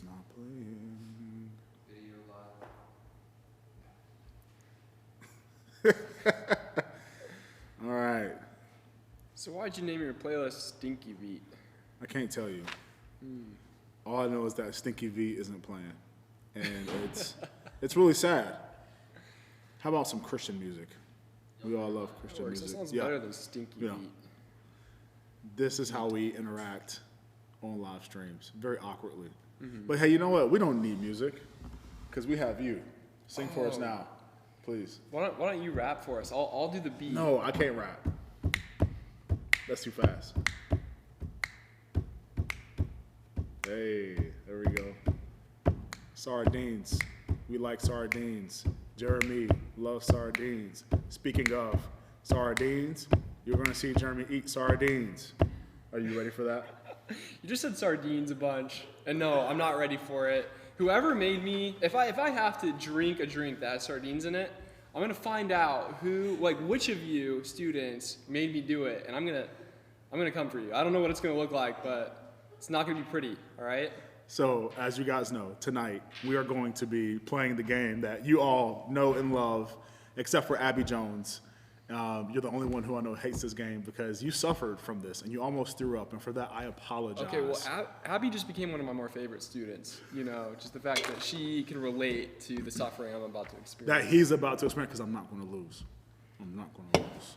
It's not playing. Video live. All right. So why'd you name your playlist Stinky Beat? I can't tell you. All I know is that Stinky V isn't playing, and it's really sad. How about some Christian music? We all love Christian That music. sounds better than Stinky Yeah. Beat. This is how we interact on live streams, very awkwardly. But hey, you know what? We don't need music because we have you. Sing for us now, please. Why don't you rap for us? I'll do the beat. No, I can't rap. That's too fast. Hey, there we go. Sardines. We like sardines. Jeremy loves sardines. Speaking of sardines, you're going to see Jeremy eat sardines. Are you ready for that? You just said sardines a bunch, and no, I'm not ready for it. Whoever made me, if I have to drink a drink that has sardines in it, I'm gonna find out which of you students made me do it, and I'm gonna come for you. I don't know what it's gonna look like, but it's not gonna be pretty. All right? So, as you guys know, tonight we are going to be playing the game that you all know and love, except for Abby Jones. You're the only one who I know hates this game because you suffered from this and you almost threw up, and for that I apologize. Okay, well, Abby just became one of my more favorite students. You know, just the fact that she can relate to the suffering I'm about to experience. That he's about to experience, because I'm not going to lose. I'm not going to lose.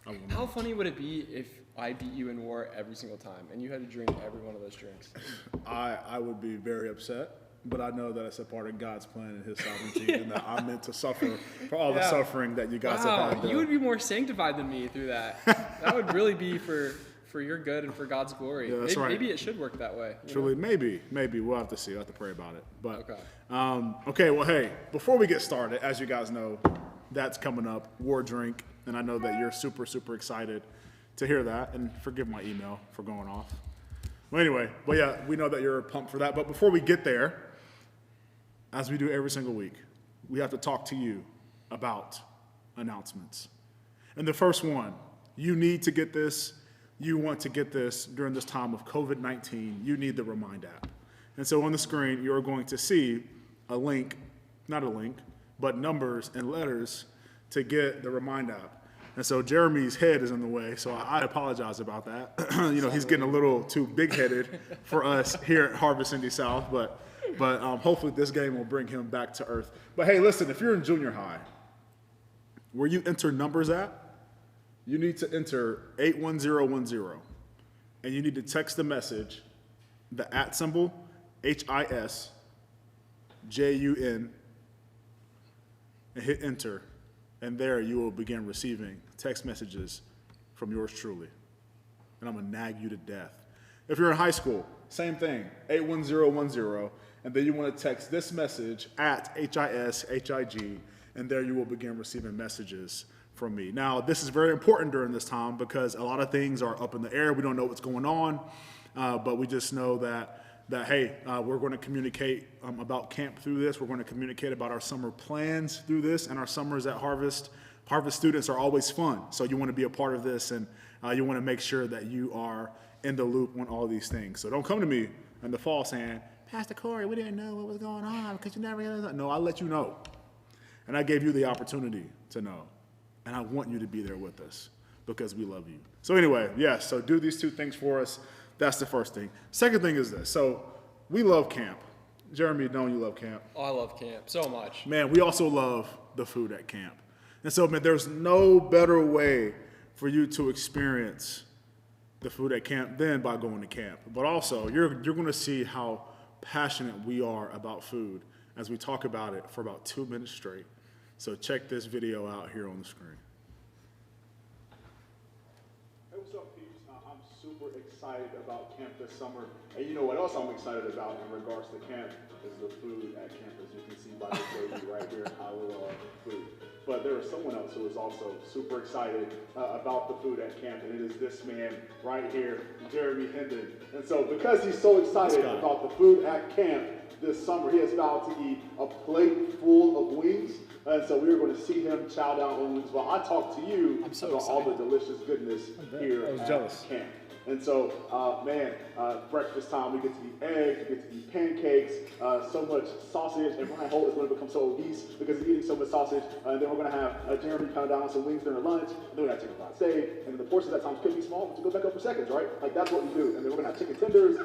I will How not. funny would it be if I beat you in war every single time and you had to drink every one of those drinks? I would be very upset, but I know that it's a part of God's plan and His sovereignty, and that I'm meant to suffer for all the Yeah. suffering that you guys have Wow, had. you would be more sanctified than me through that. That would really be for your good and for God's glory. Yeah, that's right. Maybe it should work that way. you Truly, know? maybe we'll have to see. We'll have to pray about it. But Okay. okay. Well, hey, before we get started, as you guys know, that's coming up, War Drink, and I know that you're super excited to hear that. And forgive my email for going off. Well, anyway, but yeah, we know that you're pumped for that. But before we get there, as we do every single week, we have to talk to you about announcements. And the first one, you need to get this. You want to get this during this time of COVID-19. You need the Remind app. And so on the screen, you're going to see a link, not a link, but numbers and letters to get the Remind app. And so Jeremy's head is in the way, so I apologize about that. He's getting a little too big-headed for us here at Harvest Indy South, but hopefully this game will bring him back to earth. But hey, listen, if you're in junior high, where you enter numbers at, you need to enter 81010, and you need to text the message, the @ symbol, HISJUN, and hit enter, and there you will begin receiving text messages from yours truly. And I'm gonna nag you to death. If you're in high school, same thing, 81010, and then you want to text this message at HISHIG, and there you will begin receiving messages from me. Now, this is very important during this time because a lot of things are up in the air. We don't know what's going on, but we just know that hey, we're going to communicate about camp through this. We're going to communicate about our summer plans through this, and our summers at Harvest. Harvest students are always fun, so you want to be a part of this, and you want to make sure that you are in the loop on all these things. So don't come to me in the fall saying, Pastor Corey, we didn't know what was going on because you never. No, I let you know, and I gave you the opportunity to know, and I want you to be there with us because we love you. So anyway, yes. So do these two things for us. That's the first thing. Second thing is this. So we love camp. Jeremy, know you love camp. Oh, I love camp so much. Man, we also love the food at camp. And so, man, there's no better way for you to experience the food at camp than by going to camp. But also, you're going to see how passionate we are about food as we talk about it for about 2 minutes straight. So check this video out here on the screen. Hey, what's up, peeps? I'm super excited about camp this summer. And you know what else I'm excited about in regards to camp is the food at camp, as you can see by this baby right here, I love food. But there is someone else who is also super excited about the food at camp, and it is this man right here, Jeremy Hendon. And so because he's so excited about the food at camp this summer, he has vowed to eat a plate full of wings. And so we are going to see him chow down on wings while I talk to you about all the delicious goodness here at camp. And so, breakfast time, we get to eat eggs, we get to eat pancakes, so much sausage, and Ryan Holt is going to become so obese because he's eating so much sausage. And then we're going to have Jeremy pound down some wings during lunch, and then we're going to have chicken fried steak, and the portions at times could be small, but you go back up for seconds, right? Like, that's what we do. And then we're going to have chicken tenders.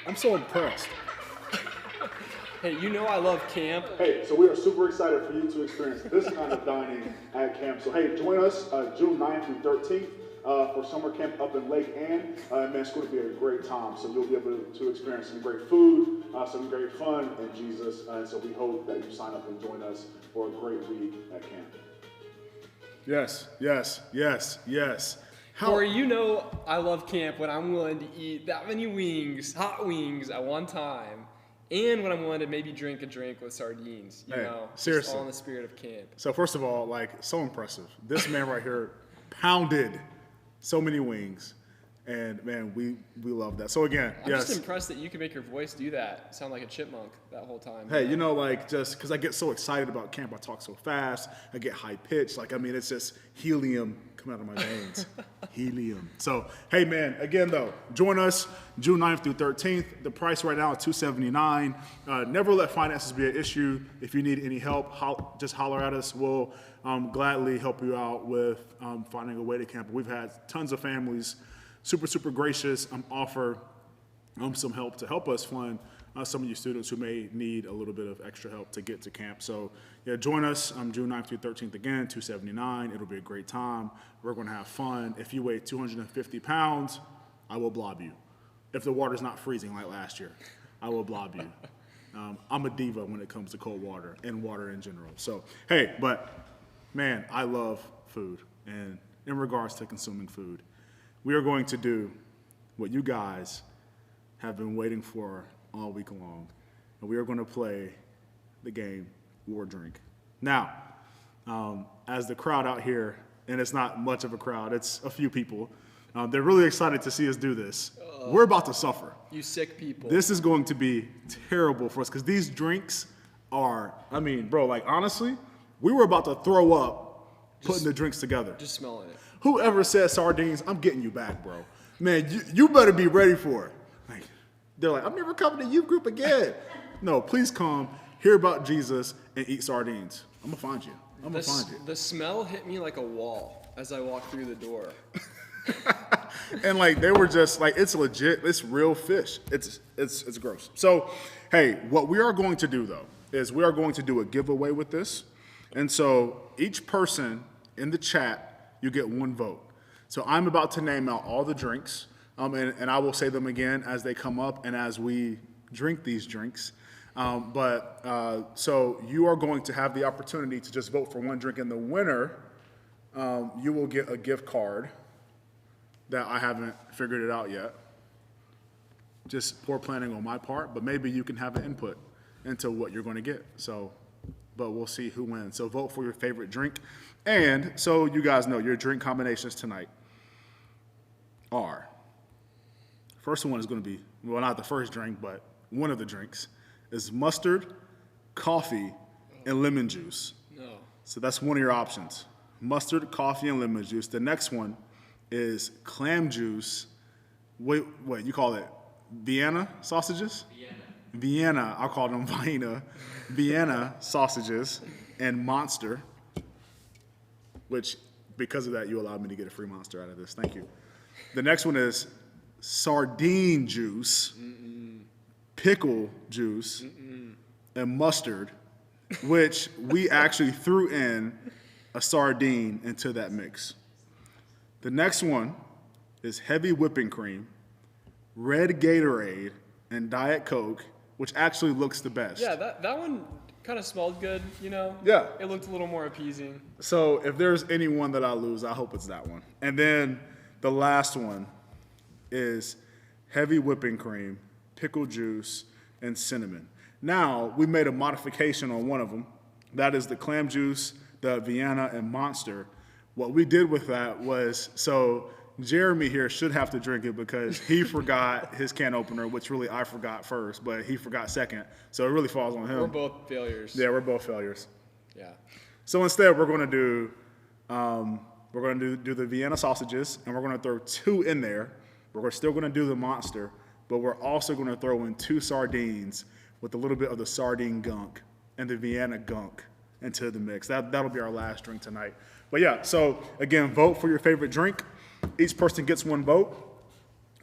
I'm so impressed. Hey, you know I love camp. Hey, so we are super excited for you to experience this kind of dining at camp. So hey, join us June 9th through 13th for summer camp up in Lake Ann. Man, it's going to be a great time. So you'll be able to experience some great food, some great fun in Jesus. And so we hope that you sign up and join us for a great week at camp. Yes, yes, yes, yes. Corey, you know I love camp when I'm willing to eat that many wings, hot wings at one time. And when I'm willing to maybe drink a drink with sardines, you know, seriously. Just all in the spirit of camp. So first of all, like, so impressive. This man right here pounded so many wings, and man, we love that. So again, I'm just impressed that you can make your voice do that, sound like a chipmunk that whole time. Hey, you know, like, just because I get so excited about camp, I talk so fast, I get high pitched. Like, I mean, it's just helium coming out of my veins. Helium. So, hey, man, again, though, join us June 9th through 13th. The price right now is $279. Never let finances be an issue. If you need any help, just holler at us. We'll gladly help you out with finding a way to camp. We've had tons of families super gracious offer some help to help us fund some of you students who may need a little bit of extra help to get to camp. So yeah, join us June 9th through 13th again, $279. It'll be a great time. We're going to have fun. If you weigh 250 pounds, I will blob you. If the water's not freezing like last year, I will blob you. I'm a diva when it comes to cold water and water in general. So, hey, but man, I love food. And in regards to consuming food, we are going to do what you guys have been waiting for all week long. And we are going to play the game War Drink. Now, as the crowd out here, and it's not much of a crowd, it's a few people, they're really excited to see us do this. We're about to suffer. You sick people. This is going to be terrible for us because these drinks are, I mean, bro, like honestly, we were about to throw up putting the drinks together. Just smelling it. Whoever said sardines, I'm getting you back, bro. Man, you better be ready for it. Like, they're like, I'm never coming to youth group again. No, please come, hear about Jesus, and eat sardines. I'm going to find you. I'm going to find you. The smell hit me like a wall as I walked through the door. And like they were just like, it's legit, it's real fish. It's gross. So, hey, what we are going to do though is we are going to do a giveaway with this. And so each person in the chat, you get one vote. So I'm about to name out all the drinks, and I will say them again as they come up and as we drink these drinks. So you are going to have the opportunity to just vote for one drink, and the winner, you will get a gift card that I haven't figured it out yet. Just poor planning on my part, but maybe you can have an input into what you're going to get. So, but we'll see who wins. So vote for your favorite drink. And so you guys know your drink combinations tonight are, first one is going to be, well, not the first drink, but one of the drinks is mustard, coffee, and lemon juice. No. So that's one of your options. Mustard, coffee, and lemon juice. The next one is clam juice. Wait, you call it Vienna sausages? Vienna, I'll call them Vienna. Vienna sausages and Monster, which because of that, you allowed me to get a free Monster out of this. Thank you. The next one is sardine juice, pickle juice, and mustard, which we actually threw in a sardine into that mix. The next one is heavy whipping cream, red Gatorade, and Diet Coke, which actually looks the best. Yeah, that one, kind of smelled good, you know? Yeah. It looked a little more appeasing. So if there's any one that I lose, I hope it's that one. And then the last one is heavy whipping cream, pickle juice, and cinnamon. Now, we made a modification on one of them. That is the clam juice, the Vienna, and Monster. What we did with that was, so Jeremy here should have to drink it because he forgot his can opener, which really I forgot first, but he forgot second. So it really falls on him. We're both failures. Yeah, we're both failures. Yeah. So instead, we're going to do the Vienna sausages, and we're going to throw 2 in there. We're still going to do the Monster, but we're also going to throw in 2 sardines with a little bit of the sardine gunk and the Vienna gunk into the mix. That'll be our last drink tonight. But yeah, so again, vote for your favorite drink. Each person gets 1 vote.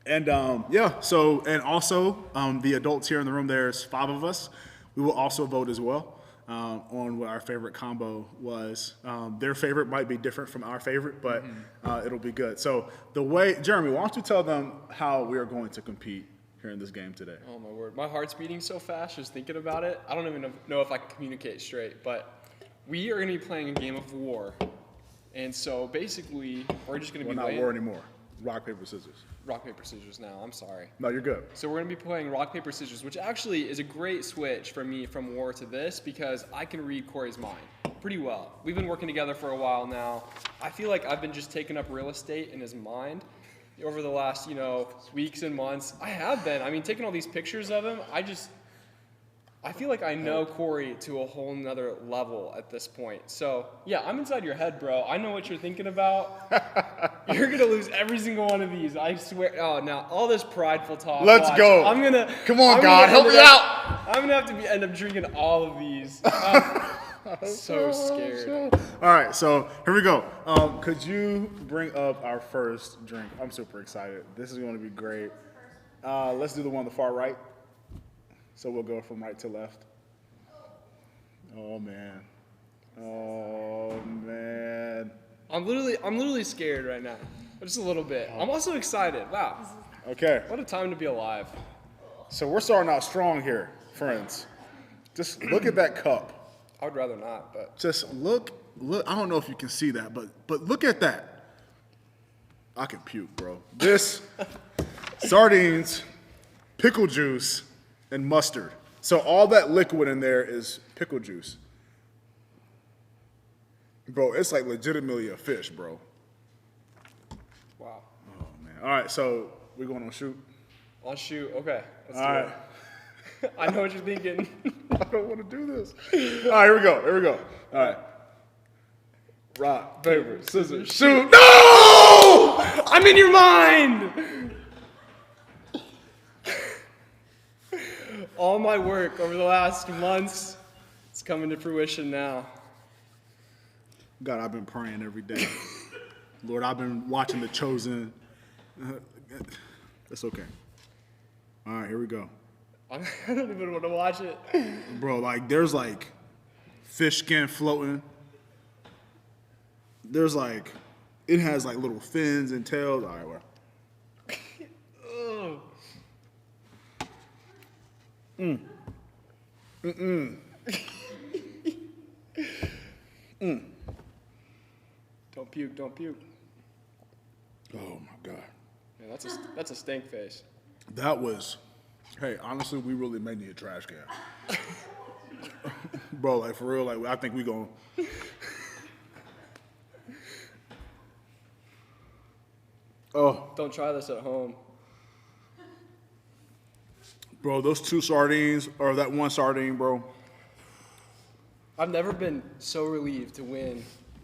And also the adults here in the room, there's 5 of us. We will also vote as well on what our favorite combo was. Their favorite might be different from our favorite, but it'll be good. So Jeremy, why don't you tell them how we are going to compete here in this game today? Oh my word, my heart's beating so fast just thinking about it. I don't even know if I can communicate straight, but we are going to be playing a game of war. And so basically, we're just going to be Not war anymore. Rock, paper, scissors. Rock, paper, scissors now. I'm sorry. No, you're good. So we're going to be playing rock, paper, scissors, which actually is a great switch for me from war to this because I can read Corey's mind pretty well. We've been working together for a while now. I feel like I've been just taking up real estate in his mind over the last, weeks and months. I have been. I mean, taking all these pictures of him, I feel like I know Corey to a whole nother level at this point. So, yeah, I'm inside your head, bro. I know what you're thinking about. You're going to lose every single one of these. I swear. Oh, now, all this prideful talk. Let's go. Come on, God. Help me out. I'm going to have to end up drinking all of these. I'm so scared. All right, so here we go. Could you bring up our first drink? I'm super excited. This is going to be great. Let's do the one on the far right. So we'll go from right to left. Oh man. I'm literally scared right now. Just a little bit. I'm also excited. Wow. Okay. What a time to be alive. So we're starting out strong here, friends. Just look at that cup. I would rather not, but Just look. I don't know if you can see that, but look at that. I can puke, bro. This sardines, pickle juice, and mustard. So all that liquid in there is pickle juice. Bro, it's like legitimately a fish, bro. wow. Oh, man. All right, so we're going on shoot. On shoot. Okay. Let's All do right. it. I know what you're thinking. I don't want to do this. All right, here we go. All right. Rock, paper, scissors, shoot. No! I'm in your mind! All my work over the last months is coming to fruition now. God, I've been praying every day. Lord, I've been watching The Chosen. It's okay. All right, here we go. I don't even want to watch it. Bro, like, there's, like, fish skin floating. There's, like, it has, like, little fins and tails. All right, well. Don't puke, don't puke. Oh, my God. Yeah, that's a stink face. That was, hey, honestly, we really may need a trash can. Bro, like, for real, like, I think we going Oh, Don't try this at home. bro, those 2 sardines, or that 1 sardine, bro. I've never been so relieved to win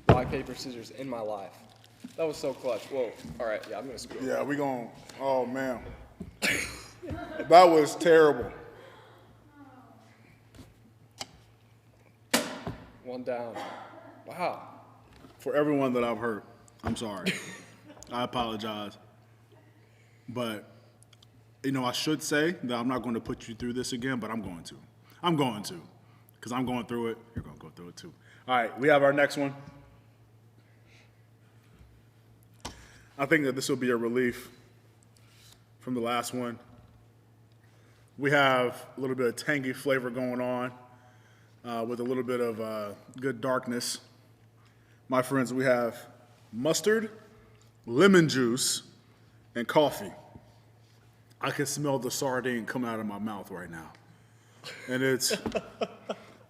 rock, paper, scissors in my life. That was so clutch. Whoa. All right. Yeah, I'm going to scoot. Yeah, we going, oh, man. That was terrible. One down. Wow. For everyone that I've hurt, I'm sorry. I apologize. But, I should say that I'm not going to put you through this again, but I'm going to. Because I'm going through it. You're going to go through it too. All right, we have our next one. I think that this will be a relief from the last one. We have a little bit of tangy flavor going on. with a little bit of good darkness. My friends, we have mustard, lemon juice, and coffee. I can smell the sardine coming out of my mouth right now. And it's,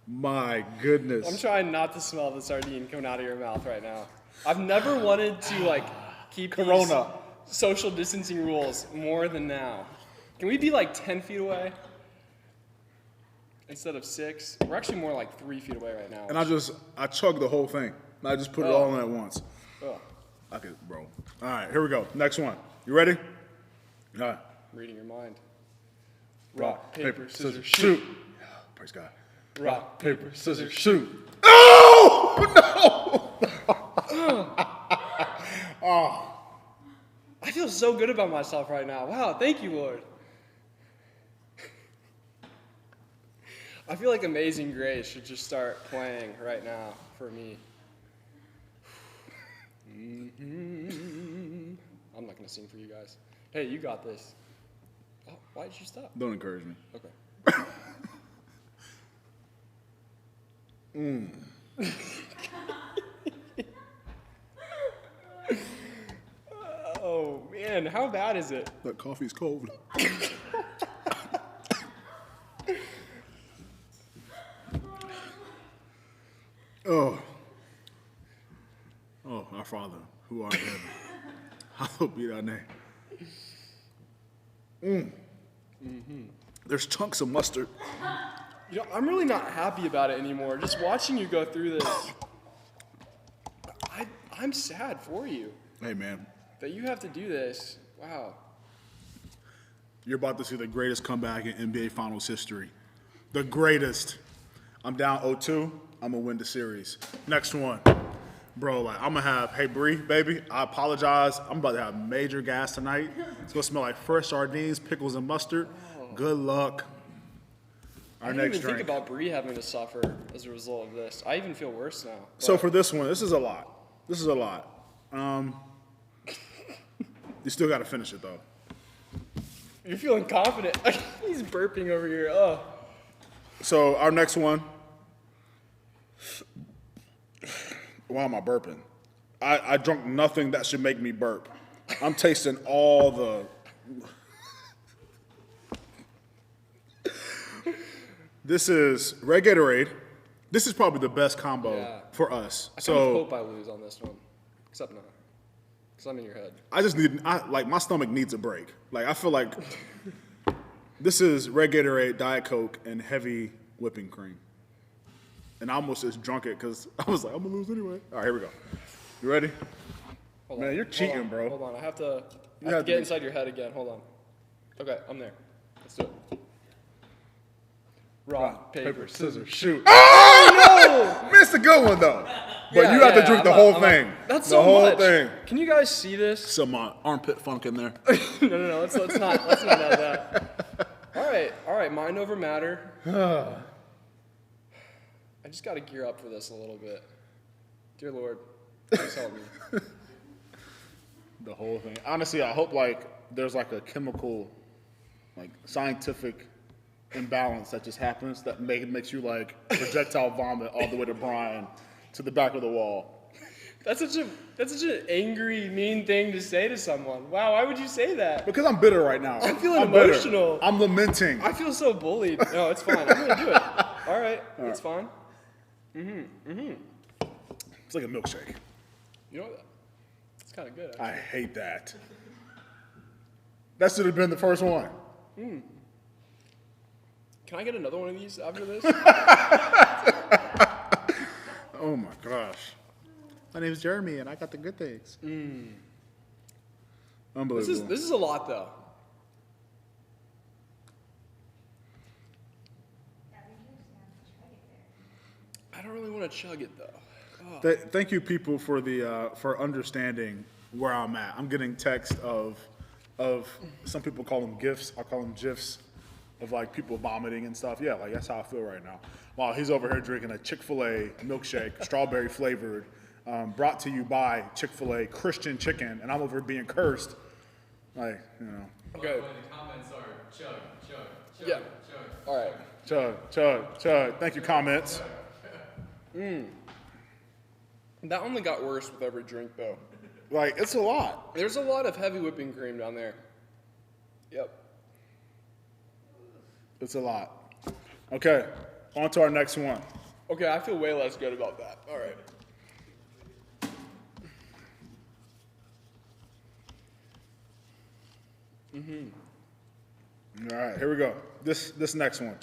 my goodness. I'm trying not to smell the sardine coming out of your mouth right now. I've never wanted to like keep Corona. these social distancing rules more than now. Can we be like 10 feet away instead of 6? We're actually more like 3 feet away right now. And I chugged the whole thing. I just put it all in at once. Oh, I could, bro. All right, here we go. Next one. You ready? All right. reading your mind. Rock, paper, scissors, shoot. Praise God. Rock, paper, scissors, shoot. Oh no! I feel so good about myself right now. Wow, thank you, Lord. I feel like Amazing Grace should just start playing right now for me. I'm not going to sing for you guys. Hey, you got this. Oh, why did you stop? Don't encourage me. Okay. Oh, man, how bad is it? That coffee's cold. Oh, our Father, who art in heaven, hallowed be thy name. There's chunks of mustard. You know, I'm really not happy about it anymore. Just watching you go through this, I'm sad for you Hey, man, that you have to do this. Wow. you're about to see the greatest comeback in NBA Finals history. The greatest. I'm down 0-2. I'm going to win the series. Next one. Bro, like, I'm going to have, hey, Bree, baby, I apologize. I'm about to have major gas tonight. It's going to smell like fresh sardines, pickles, and mustard. Good luck. Our I didn't next even think drink. about Bree having to suffer as a result of this. I even feel worse now. So for this one, this is a lot. This is a lot. You still got to finish it, though. You're feeling confident. He's burping over here. Oh. So our next one. Why am I burping? I drunk nothing that should make me burp. I'm tasting all the. This is Red Gatorade. This is probably the best combo Yeah. for us. I kind of So hope I lose on this one. Except not. Because I'm in your head. I just need, like, my stomach needs a break. Like, I feel like this is Red Gatorade, Diet Coke, and heavy whipping cream. And I almost just drunk it because I was like, I'm going to lose anyway. All right, here we go. You ready? Hold Man, on. you're cheating, Hold on. bro. Hold on. I have to have to get be- inside your head again. Hold on. Okay, I'm there. Let's do it. Rock, paper, scissors. shoot. Oh, no! Missed a good one, though. But you have to drink the whole thing. That's the so whole much. thing. Can you guys see this? Some armpit funk in there. No. Let's not have that. All right. Mind over matter. I just got to gear up for this a little bit. Dear Lord, please help me. The whole thing. Honestly, I hope, like, there's, like, a chemical, like, scientific imbalance that just happens that makes you, like, projectile vomit all the way to Brian to the back of the wall. That's such an angry, mean thing to say to someone. Wow, why would you say that? Because I'm bitter right now. I'm feeling bitter. emotional. I'm lamenting. I feel so bullied. No, it's fine. I'm gonna do it. All right, it's fine. It's like a milkshake. You know what? It's kind of good. I hate that. That should have been the first one. Can I get another one of these after this? Oh my gosh. My name is Jeremy and I got the good things. Unbelievable. This is a lot though. I don't really want to chug it though. Thank you, people, for understanding where I'm at. I'm getting text of some people call them gifs. I call them gifs of like people vomiting and stuff. Yeah, like that's how I feel right now. While he's over here drinking a Chick-fil-A milkshake, strawberry flavored, brought to you by Chick-fil-A Christian chicken, and I'm over here being cursed. Like, you know. Okay. The comments are chug, chug, chug, Yeah. chug. All right. Chug. Thank you, comments. That only got worse with every drink, though. Like, it's a lot. There's a lot of heavy whipping cream down there. Yep. It's a lot. Okay, on to our next one. Okay, I feel way less good about that. All right. All right, here we go. This next one.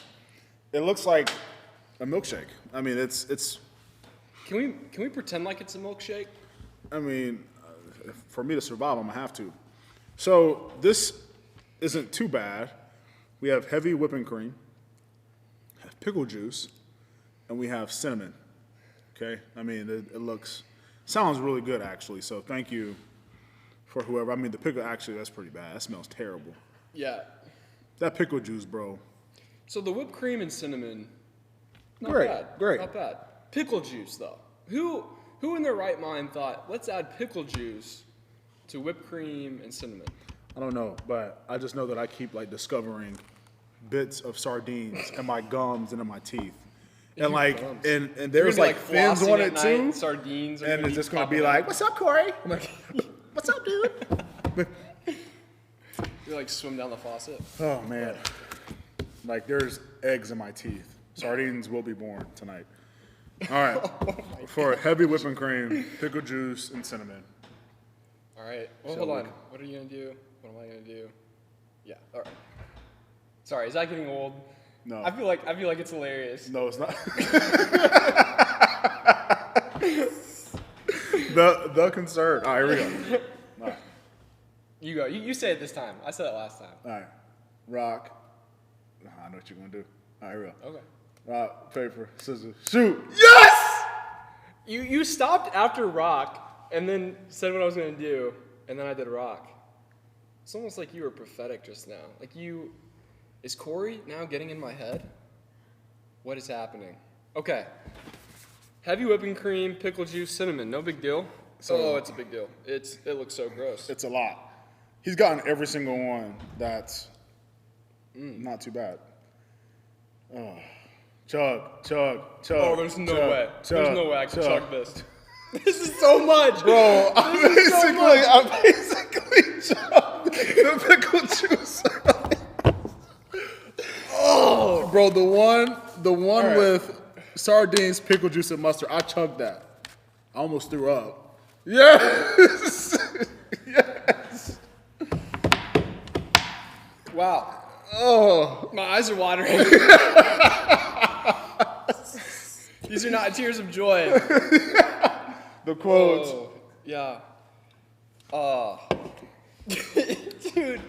It looks like a milkshake. I mean, it's. Can we pretend like it's a milkshake? I mean, for me to survive, I'm gonna have to. So this isn't too bad. We have heavy whipping cream, have pickle juice, and we have cinnamon. Okay, I mean, sounds really good actually. So thank you for whoever. I mean, the pickle actually that's pretty bad. That smells terrible. Yeah. That pickle juice, bro. So the whipped cream and cinnamon, not Great, bad. great. Not bad. Pickle juice, though. Who in their right mind thought, let's add pickle juice to whipped cream and cinnamon? I don't know, but I just know that I keep like discovering bits of sardines in my gums and in my teeth. And like, gums. and You're there's gonna be, like fins flossing on at it night, too. Sardines are And gonna it's be just gonna be popping like, out. "What's up, Corey?" I'm like, "What's up, dude?" You like swim down the faucet. Oh man, like there's eggs in my teeth. Sardines will be born tonight. All right, for heavy whipping cream, pickle juice, and cinnamon. All right. Well, Shall hold we- on. What are you gonna do? What am I gonna do? Yeah. All right. Sorry, is that getting old? No. I feel like it's hilarious. No, it's not. the concern. All right, here we go. All right. You go. You say it this time. I said it last time. All right. Rock. I know what you're gonna do. All right, here we go. Okay. Rock, paper, scissors, shoot. Yes! You stopped after rock and then said what I was gonna do, and then I did rock. It's almost like you were prophetic just now. Like you, is Corey now getting in my head? What is happening? Okay. Heavy whipping cream, pickle juice, cinnamon. No big deal. So- It's a big deal. It looks so gross. It's a lot. He's gotten every single one that's not too bad. Oh. Chug. Oh, there's no chug, way. chug, There's no way I can chug. chug this. This is so much. Bro, I This is so much. basically chugged the pickle juice. Oh, bro, the one right. with sardines, pickle juice, and mustard. I chugged that. I almost threw up. Yes. Yes. Wow. Oh. My eyes are watering. These are not tears of joy. The quotes. Oh, yeah. Dude.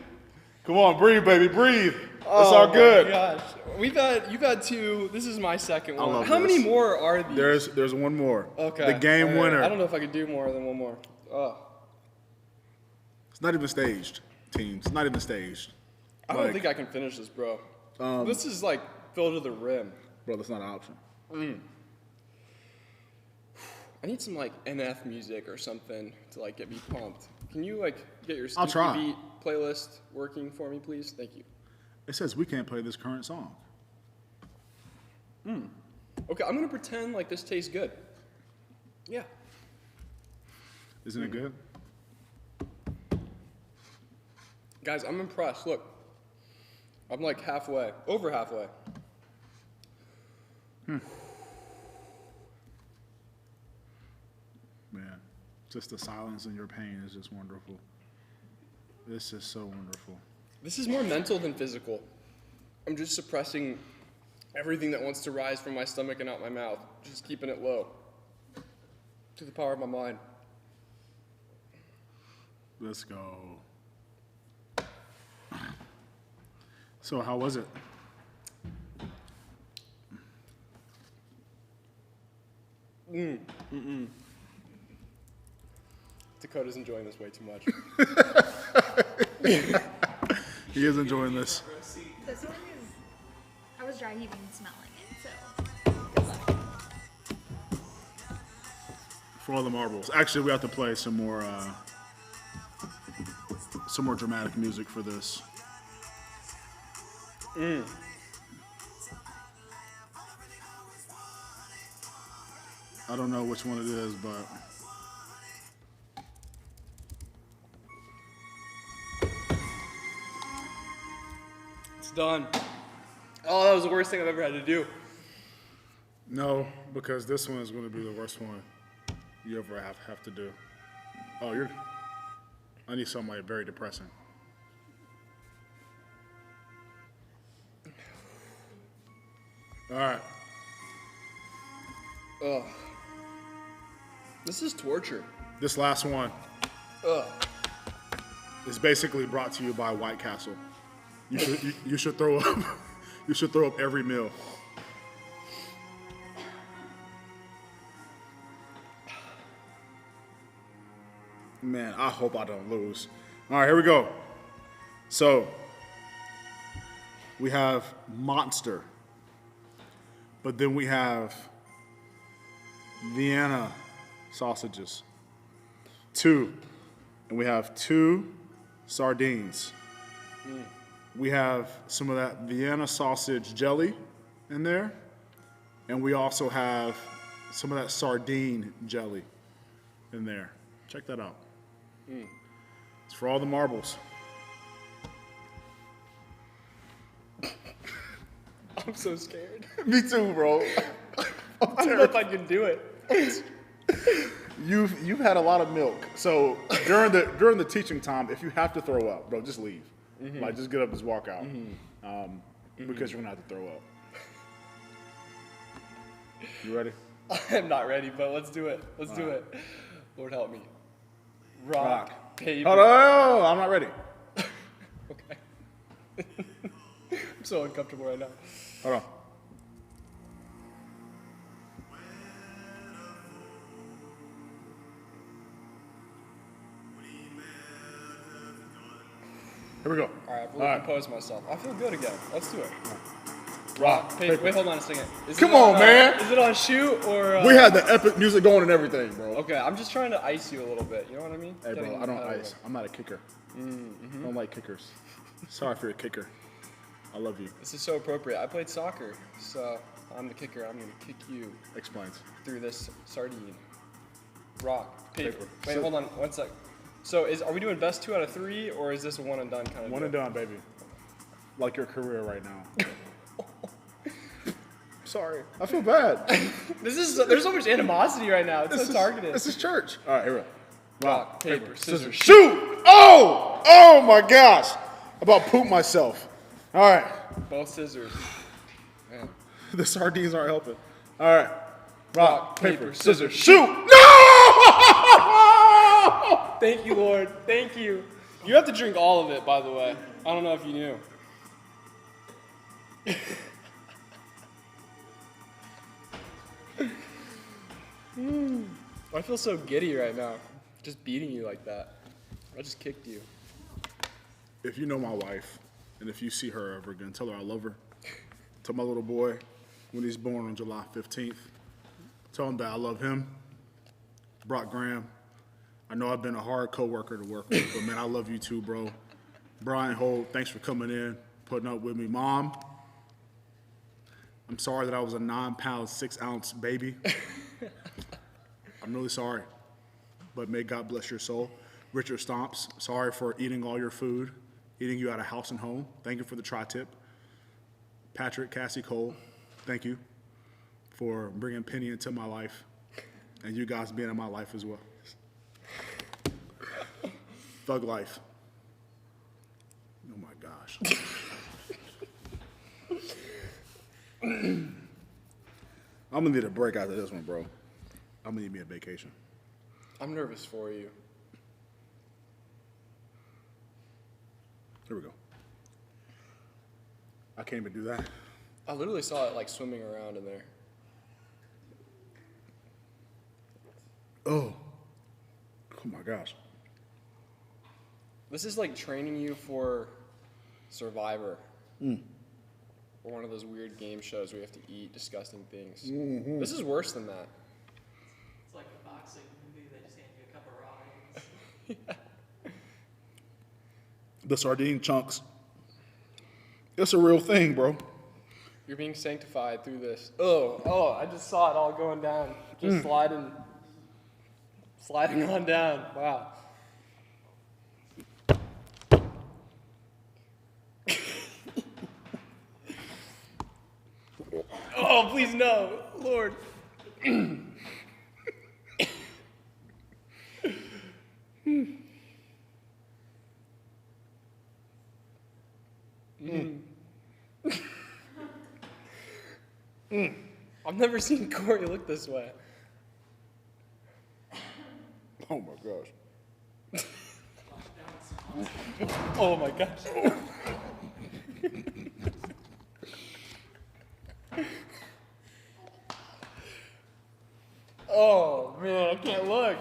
Come on, breathe, baby, breathe. It's Oh all my good. Gosh. You've had two. This is my second one. love How this. many more are these? There's one more. Okay. The game all right. winner. I don't know if I could do more than one more. Oh. It's not even staged, teams. It's not even staged. I don't Like, think I can finish this, bro. This is like filled to the rim. Bro, that's not an option. I need some like NF music or something to like get me pumped. Can you like get your I'll Stinky try. Beat playlist working for me, please? Thank you. It says we can't play this current song. Okay, I'm gonna pretend like this tastes good. Yeah. Isn't it good? Guys, I'm impressed. Look. I'm like halfway, over halfway. Man, just the silence in your pain is just wonderful. This is so wonderful. This is more mental than physical. I'm just suppressing everything that wants to rise from my stomach and out my mouth. Just keeping it low. To the power of my mind. Let's go. So how was it? Dakota's enjoying this way too much. He is enjoying this. This one is. I was dry heaving and smelling it, so. Good luck. For all the marbles. Actually, we have to play some more dramatic music for this. I don't know which one it is, but It's done. Oh, that was the worst thing I've ever had to do. no, because this one is going to be the worst one you ever have to do. Oh, I need something like very depressing. All right. Ugh. This is torture. This last one Ugh. is basically brought to you by White Castle. You should throw up. You should throw up every meal. Man, I hope I don't lose. All right, here we go. So, we have Monster, but then we have Vienna sausages. And we have 2 sardines. We have some of that Vienna sausage jelly in there, and we also have some of that sardine jelly in there. Check that out. It's for all the marbles. I'm so scared. Me too, bro. I don't know if I can do it. You've had a lot of milk, so during the teaching time, if you have to throw up, bro, just leave. Like, just get up, just walk out, because you're gonna have to throw up. You ready? I'm not ready, but let's do it. Let's do it. Lord help me. Rock, paper. Hold on, I'm not ready. Okay. I'm so uncomfortable right now. Hold on. Here we go. All right, I've really composed myself. I feel good again. Let's do it. Rock, paper. Wait, hold on a second. Come on, man. Is it on shoot or? We had the epic music going and everything, bro. Okay, I'm just trying to ice you a little bit. You know what I mean? Hey, bro, Getting I don't out of the ice. way. I'm not a kicker. I don't like kickers. Sorry for your kicker. I love you. This is so appropriate. I played soccer, so I'm the kicker. I'm gonna kick you Explains. through this sardine. Rock, paper. Paper. Wait, hold on, 1 sec. So are we doing best 2 out of 3, or is this a one and done kind of? One and done, baby. Like your career right now. Sorry. I feel bad. There's so much animosity right now. It's so targeted. This is church. All right, here we go. Rock, paper, scissors, Shoot! Oh! Oh my gosh! I about pooped myself. All right. Both scissors. Man. The sardines aren't helping. All right. Rock, paper, scissors, shoot. shoot! No! Thank you, Lord. Thank you. You have to drink all of it, by the way. I don't know if you knew. I feel so giddy right now. Just beating you like that. I just kicked you. If you know my wife, and if you see her ever again, tell her I love her. Tell my little boy when he's born on July 15th. Tell him that I love him. Brock Graham. I know I've been a hard coworker to work with, but man, I love you too, bro. Brian Holt, thanks for coming in, putting up with me. Mom, I'm sorry that I was a 9-pound, 6-ounce baby. I'm really sorry, but may God bless your soul. Richard Stomps, sorry for eating all your food, eating you out of house and home. Thank you for the tri-tip. Patrick Cassie Cole, thank you for bringing Penny into my life, and you guys being in my life as well. Thug life. Oh my gosh. I'm gonna need a break after this one, bro. I'm gonna need me a vacation. I'm nervous for you. Here we go. I can't even do that. I literally saw it like swimming around in there. Oh my gosh. This is like training you for Survivor. Or one of those weird game shows where you have to eat disgusting things. This is worse than that. It's like a boxing movie. They just hand you a cup of raw eggs. The sardine chunks. It's a real thing, bro. You're being sanctified through this. Oh, I just saw it all going down. Just sliding on down. Wow. Oh, please no, Lord. I've never seen Corey look this way. Oh my gosh. Oh my gosh. Oh man, I can't look.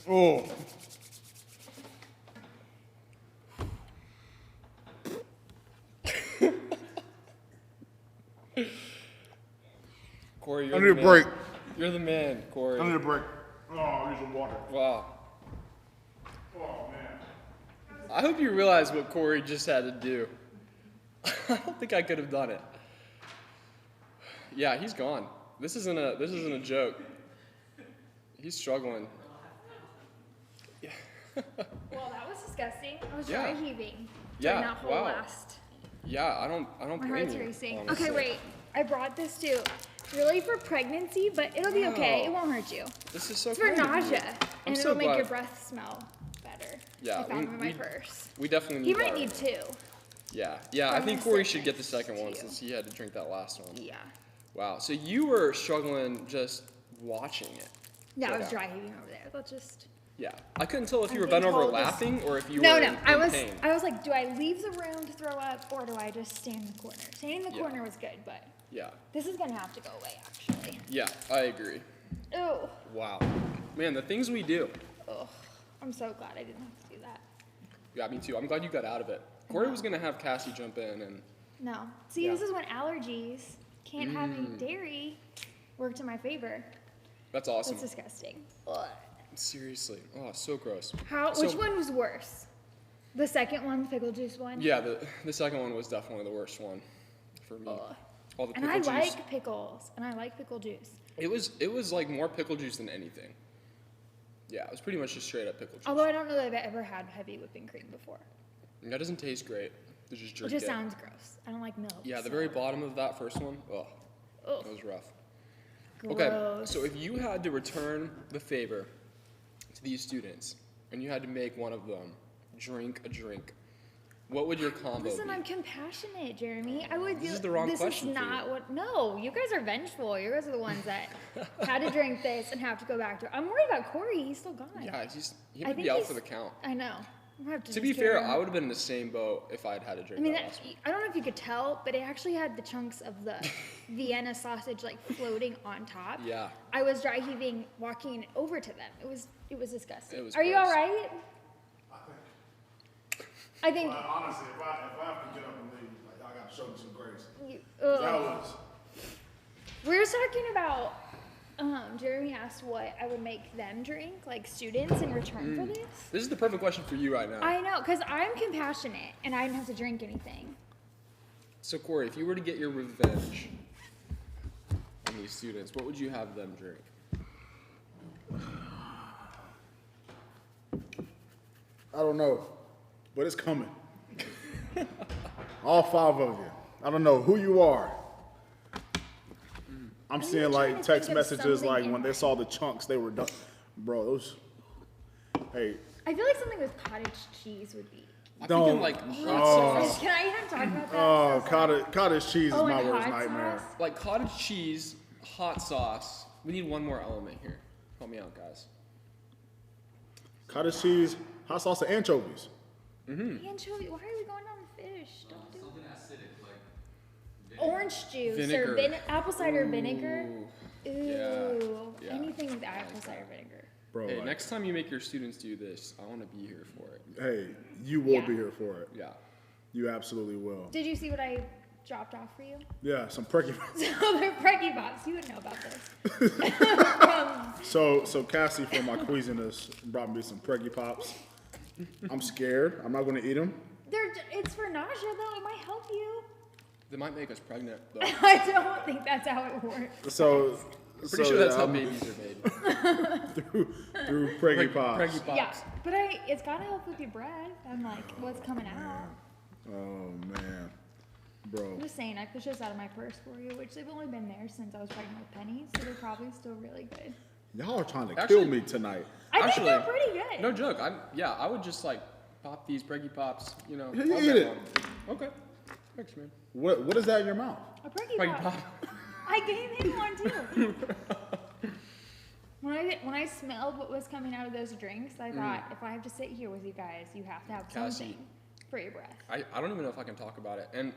Oh. Corey, you're I the need a man. break. You're the man, Corey. I need a break. Oh, I need some water. Wow. Oh man. I hope you realize what Corey just had to do. I don't think I could have done it. Yeah, he's gone. This isn't a joke. He's struggling. Well, that was disgusting. I was Yeah. dry heaving Yeah, during that whole wow. last. Yeah, I don't My blame heart's you. racing. honestly. Okay, wait. I brought this too. Really for pregnancy, but it'll be okay. It won't hurt you. This is so It's for kind of you. nausea, I'm and so it'll make your glad. breath smell better. Yeah, I found them in my we- purse. We definitely need He might that. need two. Yeah, I I'm think gonna Corey sit should get the next second to one you. since he had to drink that last one. Yeah. Wow, so you were struggling just watching it. Yeah, I was Okay. dry heaving over there. Let's just. Yeah, I couldn't tell if you I'm were being bent over told this- laughing or if you No, were no. in pain. I was like, do I leave the room to throw up or do I just stand in the corner? Standing in the Yeah. corner was good, but Yeah, this is gonna have to go away actually. yeah, I agree. Oh, Wow, man, the things we do. oh, I'm so glad I didn't have to do that. Yeah, me too. I'm glad you got out of it. Corey was gonna have Cassie jump in, and No. See, Yeah. this is when allergies can't have any dairy worked in my favor. that's awesome. That's disgusting. Ugh. Seriously, oh, so gross. Which So- one was worse? The second one, the pickle juice one? Yeah, the second one was definitely the worst one for me. Ugh. All the And pickle I juice. like pickles, and I like pickle juice. It was like more pickle juice than anything. Yeah, it was pretty much just straight up pickle juice. Although I don't know that I've ever had heavy whipping cream before. That doesn't taste great. To just It drink just it. sounds gross. I don't like milk. Yeah, the so- very bottom of that first one, oh, Ugh, that was rough. Okay, gross. so if you had to return the favor to these students and you had to make one of them drink a drink, what would your combo Listen, be? I'm compassionate, Jeremy. I would. This is the wrong this question is for not you. what. No, you guys are vengeful. You guys are the ones that had to drink this and have to go back to it. I'm worried about Corey. He's still gone. Yeah, he I might be think out he's- for the count. I know. I'm gonna have To just be carry fair, him. I would have been in the same boat if I'd had to drink I mean, that last one. I don't know if you could tell, but it actually had the chunks of the Vienna sausage like floating on top. Yeah. I was dry heaving walking over to them. It was disgusting. It was Are you gross. all right? I think. Honestly, if I have to get up and leave, like, I gotta show me some grace. You, That ugh. was. We were talking about. Jeremy asked what I would make them drink, like students, in return for this. This is the perfect question for you right now. I know, cause I'm compassionate and I didn't have to drink anything. So Corey, if you were to get your revenge on these students, what would you have them drink? I don't know, but it's coming. All 5 of you. I don't know who you are. I'm seeing trying like to text think of messages like something when they in- saw the chunks, they were done. Bro, those. Hey, I feel like something with cottage cheese would be. I'm Don't- thinking like hot Oh. sauce. Can I even talk about that? oh, So sorry. cottage cheese is Oh, my and worst hot nightmare. sauce? Like cottage cheese, hot sauce. We need one more element here. Help me out, guys. Cottage cheese, hot sauce, and anchovies. Anchovy. Why are we going on the fish? Don't do it. Orange juice Vinegar. or apple cider vinegar. Ooh. Ooh, Yeah. anything with apple cider vinegar. Bro, Hey, like, next time you make your students do this, I want to be here for it. hey, you will Yeah. be here for it. Yeah. You absolutely will. Did you see what I dropped off for you? Yeah, some perky. So they're Preggy Pops. You would know about this. So Cassie from my queasiness brought me some Preggy Pops. I'm scared. I'm not gonna eat them. It's for nausea though. It might help you. They might make us pregnant, though. I don't think that's how it works. So, I'm pretty sure that's how babies are made. through Preggy Pops. Preggy Pops. Yeah, but it's gotta help with your breath and like what's coming out. Oh man, bro. I'm just saying, I pushed those out of my purse for you, which they've only been there since I was pregnant with Penny, so they're probably still really good. Y'all are trying to Actually- kill me tonight. I Actually, think they're pretty good. No joke. I would just like pop these Preggy Pops, you know. Yeah, you all eat day it. long. Okay. Thanks, man. What is that in your mouth? A Preggy Preggy Pop. Pop. I gave him one too. When I smelled what was coming out of those drinks, I thought, if I have to sit here with you guys, you have to have Cassie. something for your breath. I don't even know if I can talk about it. And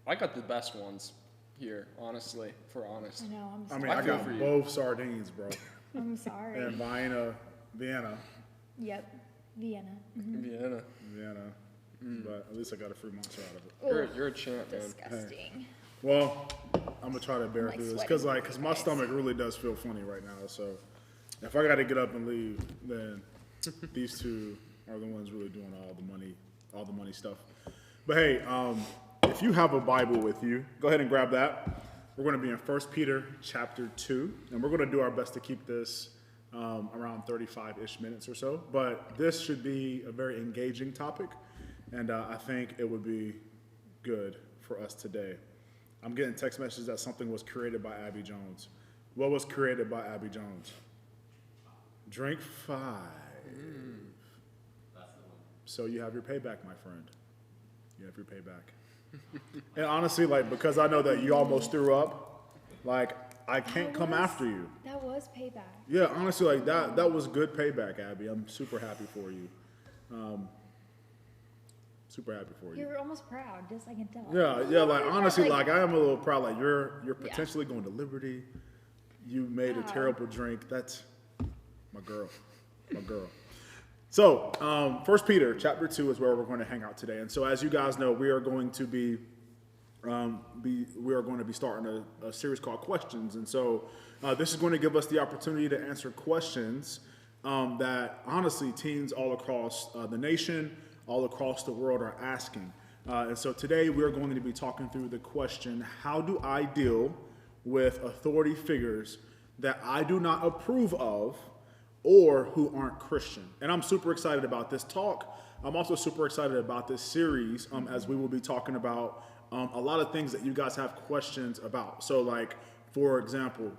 I got the best ones here, honestly, for honest. I know, I mean, I I feel got for you. both sardines, bro, I'm sorry. and Vienna. Yep, Vienna. Vienna. But at least I got a free monster out of it. You're a champ, man. Disgusting. Well, I'm gonna try to bear like through this sweating because my guys. stomach really does feel funny right now. So if I got to get up and leave, then these two are the ones really doing all the money stuff. But hey, if you have a Bible with you, go ahead and grab that. We're going to be in 1 Peter chapter 2, and we're going to do our best to keep this around 35-ish minutes or so. But this should be a very engaging topic, and I think it would be good for us today. I'm getting text messages that something was created by Abby Jones. What was created by Abby Jones? Drink 5. So you have your payback, my friend. You have your payback. And honestly, like, because I know that you almost threw up, like, I can't come after you. That was payback. Yeah, honestly, like, that was good payback, Abby. I'm super happy for you. Super happy for you. You're almost proud, just I can tell. Yeah, like, honestly, Like- like, I am a little proud. Like, you're potentially going to Liberty. You made a Wow. terrible drink. That's my girl. My girl. So, 1 Peter chapter 2 is where we're going to hang out today. And so, as you guys know, we are going to be starting a series called Questions. And so, this is going to give us the opportunity to answer questions that, honestly, teens all across the nation, all across the world are asking. And so, today we're going to be talking through the question, how do I deal with authority figures that I do not approve of or who aren't Christian? And I'm super excited about this talk. I'm also super excited about this series as we will be talking about a lot of things that you guys have questions about. So like, for example,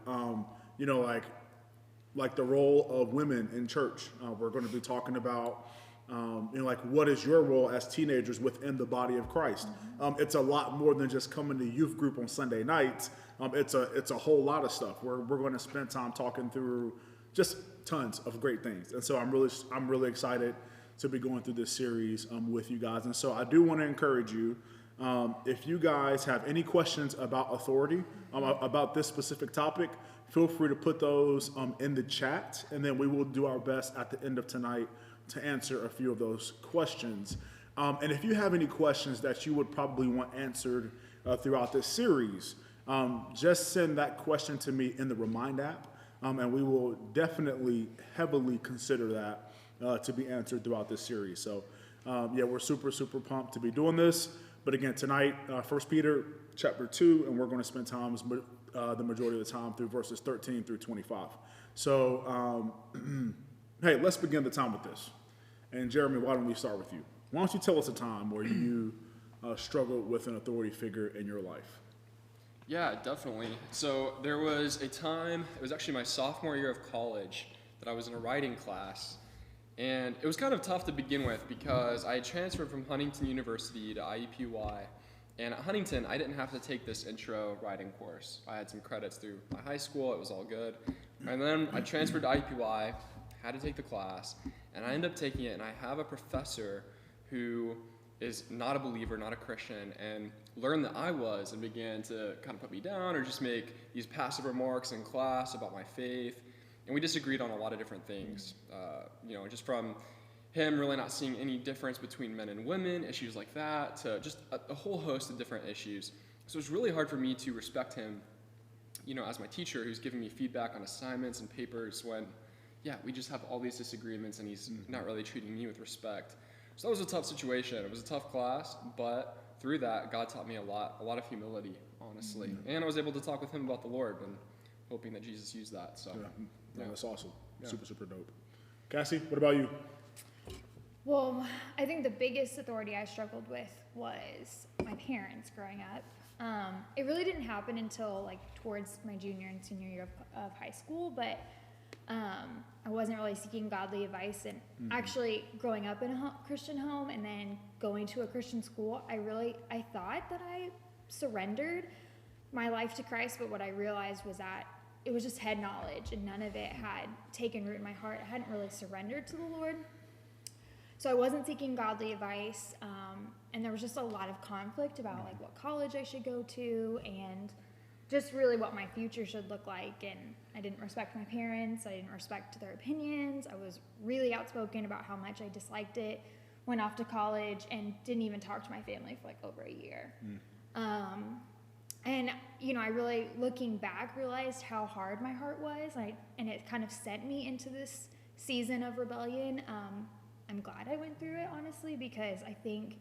you know, like the role of women in church. We're going to be talking about, you know, like what is your role as teenagers within the body of Christ? It's a lot more than just coming to youth group on Sunday nights. It's a whole lot of stuff. We're going to spend time talking through just tons of great things. And so I'm really excited to be going through this series with you guys. And so I do want to encourage you, if you guys have any questions about authority, about this specific topic, feel free to put those in the chat, and then we will do our best at the end of tonight to answer a few of those questions. And if you have any questions that you would probably want answered throughout this series, just send that question to me in the Remind app. And we will definitely heavily consider that to be answered throughout this series. So, yeah, we're super, super pumped to be doing this. But again, tonight, 1 Peter chapter 2, and we're going to spend time the majority of the time through verses 13 through 25. So, hey, let's begin the time with this. And Jeremy, why don't we start with you? Why don't you tell us a time where you struggled with an authority figure in your life? Yeah, definitely. So there was a time, it was actually my sophomore year of college, that I was in a writing class. And it was kind of tough to begin with because I had transferred from Huntington University to IUPUI. And at Huntington, I didn't have to take this intro writing course. I had some credits through my high school, it was all good. And then I transferred to IUPUI, had to take the class, and I ended up taking it, and I have a professor who is not a believer, not a Christian, and learned that I was and began to kind of put me down or just make these passive remarks in class about my faith. And we disagreed on a lot of different things, you know, just from him really not seeing any difference between men and women, issues like that, to just a whole host of different issues. So it was really hard for me to respect him, you know, as my teacher who's giving me feedback on assignments and papers when, yeah, we just have all these disagreements and he's not really treating me with respect. So that was a tough situation. It was a tough class, but through that, God taught me a lot of humility, honestly. And I was able to talk with him about the Lord and hoping that Jesus used that. So, Yeah, that's awesome. Super, super dope. Cassie, what about you? Well, I think the biggest authority I struggled with was my parents growing up. It really didn't happen until like towards my junior and senior year of high school, but I wasn't really seeking godly advice. And actually growing up in a Christian home and then going to a Christian school, I thought that I surrendered my life to Christ, but what I realized was that it was just head knowledge and none of it had taken root in my heart. I hadn't really surrendered to the Lord. So I wasn't seeking godly advice, and there was just a lot of conflict about like what college I should go to and just really what my future should look like. And I didn't respect my parents. I didn't respect their opinions. I was really outspoken about how much I disliked it. Went off to college and didn't even talk to my family for like over a year. And you know, I really, looking back, realized how hard my heart was, and it kind of sent me into this season of rebellion. I'm glad I went through it, honestly, because I think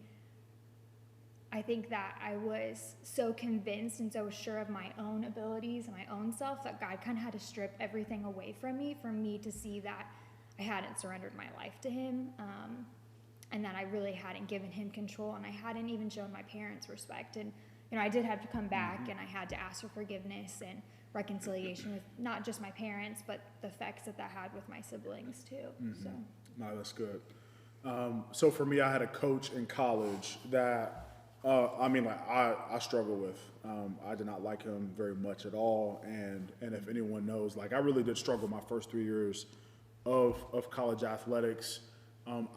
that I was so convinced and so sure of my own abilities and my own self that God kind of had to strip everything away from me for me to see that I hadn't surrendered my life to him, and that I really hadn't given him control, and I hadn't even shown my parents respect. And you know, I did have to come back, and I had to ask for forgiveness and reconciliation with not just my parents, but the effects that had with my siblings too. So. No, that's good. So for me, I had a coach in college that, I struggle with. I did not like him very much at all. And if anyone knows, like, I really did struggle my first 3 years of college athletics.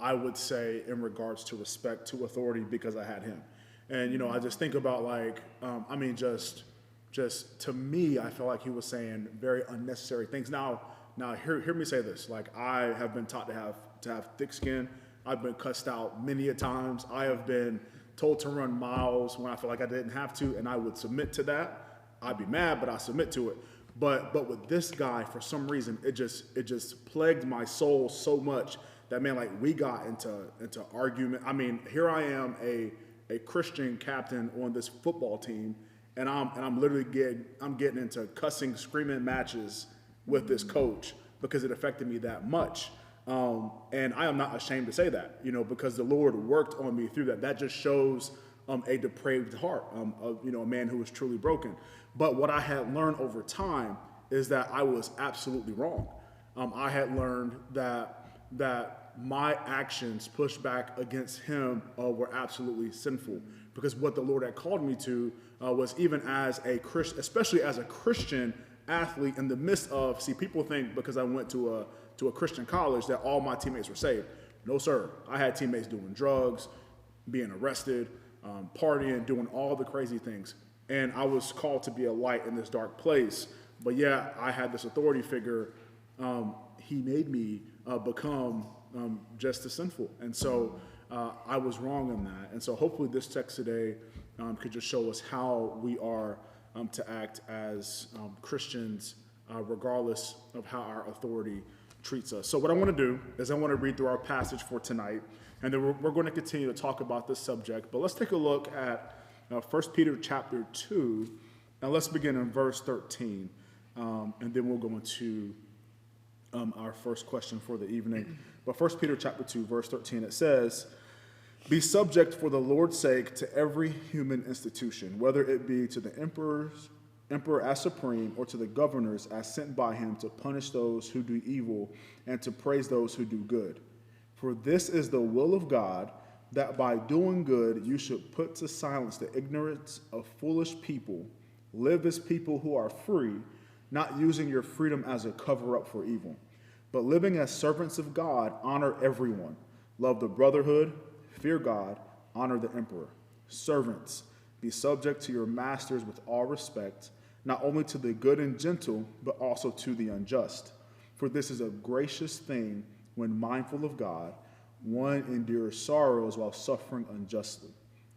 I would say in regards to respect to authority, because I had him. And, you know, I just think about like, just to me, I feel like he was saying very unnecessary things. Now hear me say this. Like, I have been taught to have thick skin. I've been cussed out many a times. I have been told to run miles when I feel like I didn't have to, and I would submit to that. I'd be mad, but I submit to it. But with this guy, for some reason, it just plagued my soul so much that, man, like, we got into argument. I mean, here I am, a Christian captain on this football team, and I'm literally getting into cussing, screaming matches with this coach because it affected me that much. And I am not ashamed to say that, you know, because the Lord worked on me through that. That just shows a depraved heart, a man who was truly broken. But what I had learned over time is that I was absolutely wrong. I had learned that my actions pushed back against him were absolutely sinful, because what the Lord had called me to was, even as a Christian, especially as a Christian athlete, in the midst of, see, people think because I went to a Christian college that all my teammates were saved. No, sir. I had teammates doing drugs, being arrested, partying, doing all the crazy things. And I was called to be a light in this dark place. But yeah, I had this authority figure. He made me become just as sinful. And so I was wrong in that. And so hopefully this text today could just show us how we are to act as Christians, regardless of how our authority treats us. So what I want to do is I want to read through our passage for tonight, and then we're going to continue to talk about this subject. But let's take a look at 1 Peter chapter 2, and let's begin in verse 13, and then we'll go into our first question for the evening. But 1 Peter chapter 2, verse 13, it says, "Be subject for the Lord's sake to every human institution, whether it be to the emperor as supreme, or to the governors as sent by him to punish those who do evil and to praise those who do good. For this is the will of God, that by doing good you should put to silence the ignorance of foolish people. Live as people who are free, not using your freedom as a cover-up for evil, but living as servants of God. Honor everyone. Love the brotherhood. Fear God. Honor the emperor. Servants, be subject to your masters with all respect, not only to the good and gentle, but also to the unjust. For this is a gracious thing when mindful of God. One endures sorrows while suffering unjustly.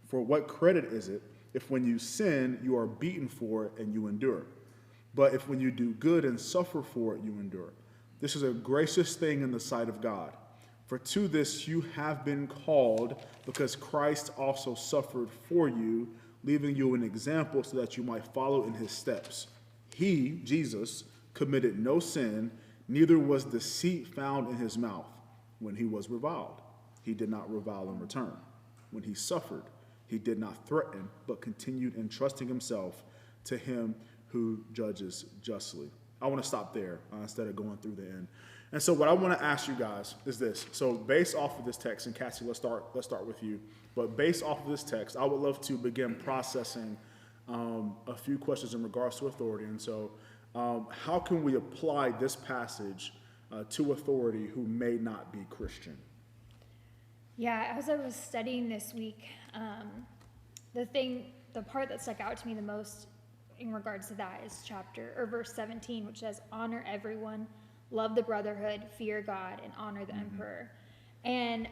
For what credit is it if when you sin, you are beaten for it and you endure? But if when you do good and suffer for it, you endure? This is a gracious thing in the sight of God. For to this you have been called, because Christ also suffered for you, leaving you an example so that you might follow in his steps. He, Jesus, committed no sin, neither was deceit found in his mouth. When he was reviled, he did not revile in return. When he suffered, he did not threaten, but continued entrusting himself to him who judges justly. I want to stop there instead of going through the end. And so what I want to ask you guys is this. So based off of this text, and Cassie, let's start with you. But based off of this text, I would love to begin processing a few questions in regards to authority. And so how can we apply this passage to authority who may not be Christian? Yeah, as I was studying this week, the part that stuck out to me the most in regards to that is verse 17, which says, honor everyone, love the brotherhood, fear God, and honor the emperor. And,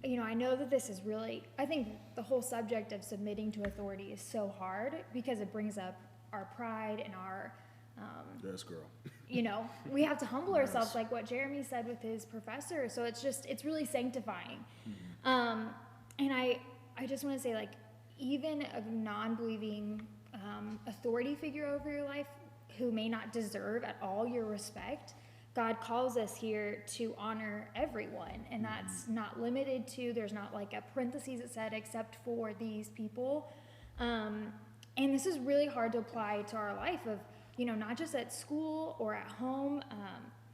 I know that this is really, I think the whole subject of submitting to authority is so hard because it brings up our pride and our, Yes, girl. we have to humble ourselves, like what Jeremy said with his professor. So it's really sanctifying. And I just want to say, like, even a non-believing authority figure over your life who may not deserve at all your respect, God calls us here to honor everyone. And that's not limited to, there's not like a parentheses that said, except for these people. And this is really hard to apply to our life of, not just at school or at home.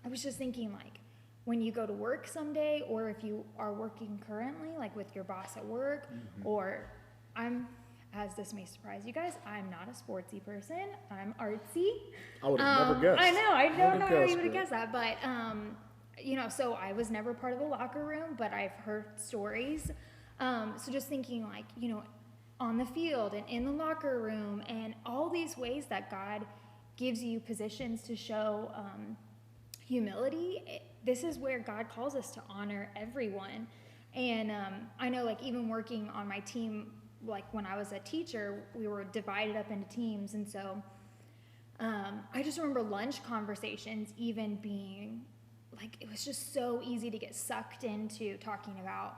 I was just thinking, like, when you go to work someday, or if you are working currently, like with your boss at work, or as this may surprise you guys, I'm not a sportsy person. I'm artsy. I would have never guessed. I don't know how you would have guessed that, but so I was never part of the locker room, but I've heard stories. So just thinking, like, on the field and in the locker room, and all these ways that God gives you positions to show humility. This is where God calls us to honor everyone. And I know, like, even working on my team, like when I was a teacher, we were divided up into teams. And so I just remember lunch conversations even being, like, it was just so easy to get sucked into talking about,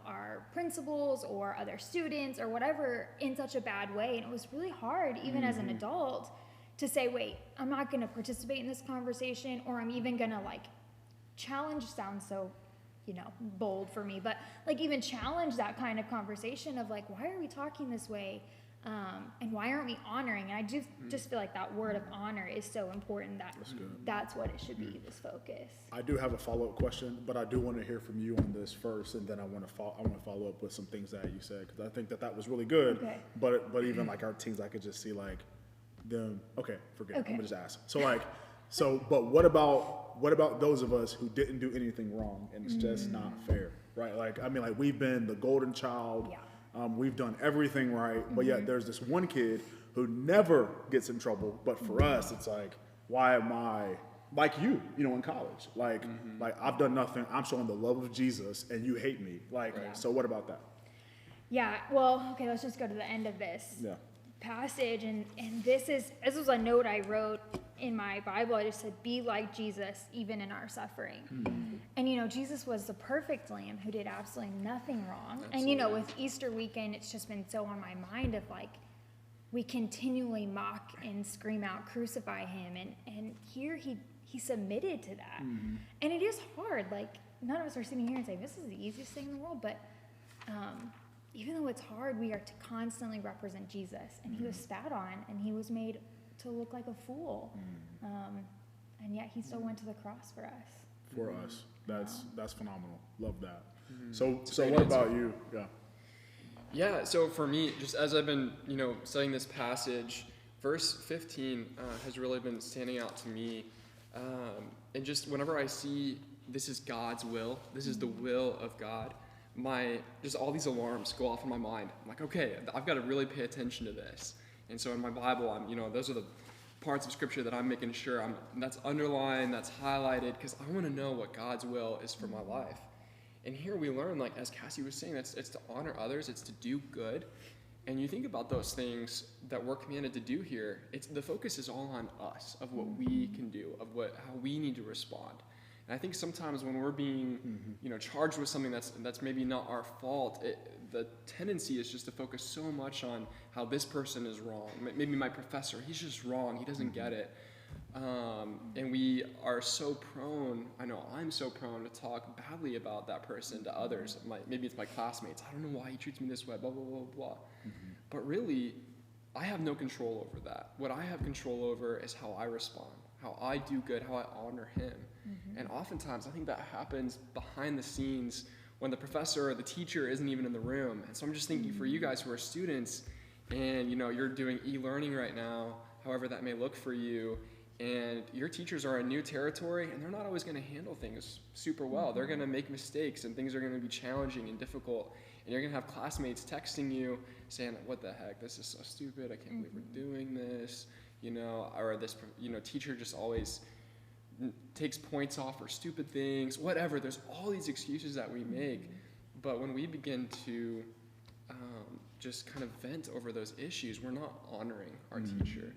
our principals or other students or whatever in such a bad way. And it was really hard, even as an adult, to say, wait, I'm not going to participate in this conversation, or I'm even going to, like, challenge sounds so, bold for me, but, like, even challenge that kind of conversation of, like, why are we talking this way? And why aren't we honoring? And I just feel like that word of honor is so important that that's what it should be, this focus. I do have a follow-up question, but I do want to hear from you on this first, and then I want to follow up with some things that you said, because I think that was really good. Okay. But even like our teams, I could just see like them. Okay, forget it. Okay. I'm gonna just ask. But what about those of us who didn't do anything wrong, and it's just not fair, right? Like, I mean, like, we've been the golden child. Yeah. We've done everything right, but yet there's this one kid who never gets in trouble. But for us, it's like, why am I like you? In college, like I've done nothing. I'm showing the love of Jesus, and you hate me. Like, so what about that? Yeah. Well, okay. Let's just go to the end of this passage, and this was a note I wrote in my Bible. I just said, be like Jesus, even in our suffering. And, Jesus was the perfect lamb who did absolutely nothing wrong. Absolutely. And, with Easter weekend, it's just been so on my mind of, like, we continually mock and scream out, crucify him. And here he submitted to that. And it is hard. Like, none of us are sitting here and saying, this is the easiest thing in the world. But even though it's hard, we are to constantly represent Jesus. And he was spat on, and he was made to look like a fool. And yet he still went to the cross for us. For us, that's phenomenal. Love that. So great what answer. about you? Yeah, so for me, just as I've been, studying this passage, verse 15 has really been standing out to me. And just whenever I see this is God's will, this is the will of God, just all these alarms go off in my mind. I'm like, okay, I've got to really pay attention to this. And so in my Bible, those are the parts of Scripture that I'm making sure that's underlined, that's highlighted, because I want to know what God's will is for my life. And here we learn, like as Cassie was saying, it's to honor others, it's to do good. And you think about those things that we're commanded to do here, the focus is all on us, of what we can do, of how we need to respond. And I think sometimes when we're being, charged with something that's maybe not our fault, the tendency is just to focus so much on how this person is wrong. Maybe my professor, he's just wrong. He doesn't get it. And we are so prone, I know I'm so prone to talk badly about that person to others. Maybe it's my classmates. I don't know why he treats me this way, blah, blah, blah, blah. But really, I have no control over that. What I have control over is how I respond, how I do good, how I honor him. And oftentimes, I think that happens behind the scenes when the professor or the teacher isn't even in the room. And so I'm just thinking for you guys who are students and, you're doing e-learning right now, however that may look for you, and your teachers are in new territory and they're not always going to handle things super well. They're going to make mistakes and things are going to be challenging and difficult. And you're going to have classmates texting you saying, what the heck, this is so stupid. I can't believe we're doing this, or this, teacher just always takes points off for stupid things, whatever. There's all these excuses that we make. But when we begin to just kind of vent over those issues, we're not honoring our teacher.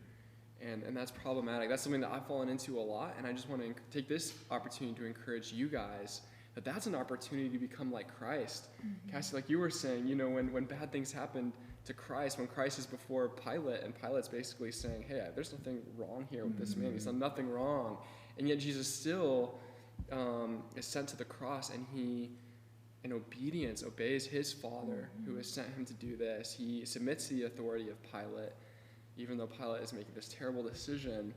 And that's problematic. That's something that I've fallen into a lot, and I just want to take this opportunity to encourage you guys that that's an opportunity to become like Christ. Cassie, like you were saying, when bad things happen to Christ, when Christ is before Pilate, and Pilate's basically saying, hey, there's nothing wrong here with this man. He's done nothing wrong. And yet Jesus still is sent to the cross, and he, in obedience, obeys his Father who has sent him to do this. He submits to the authority of Pilate. Even though Pilate is making this terrible decision,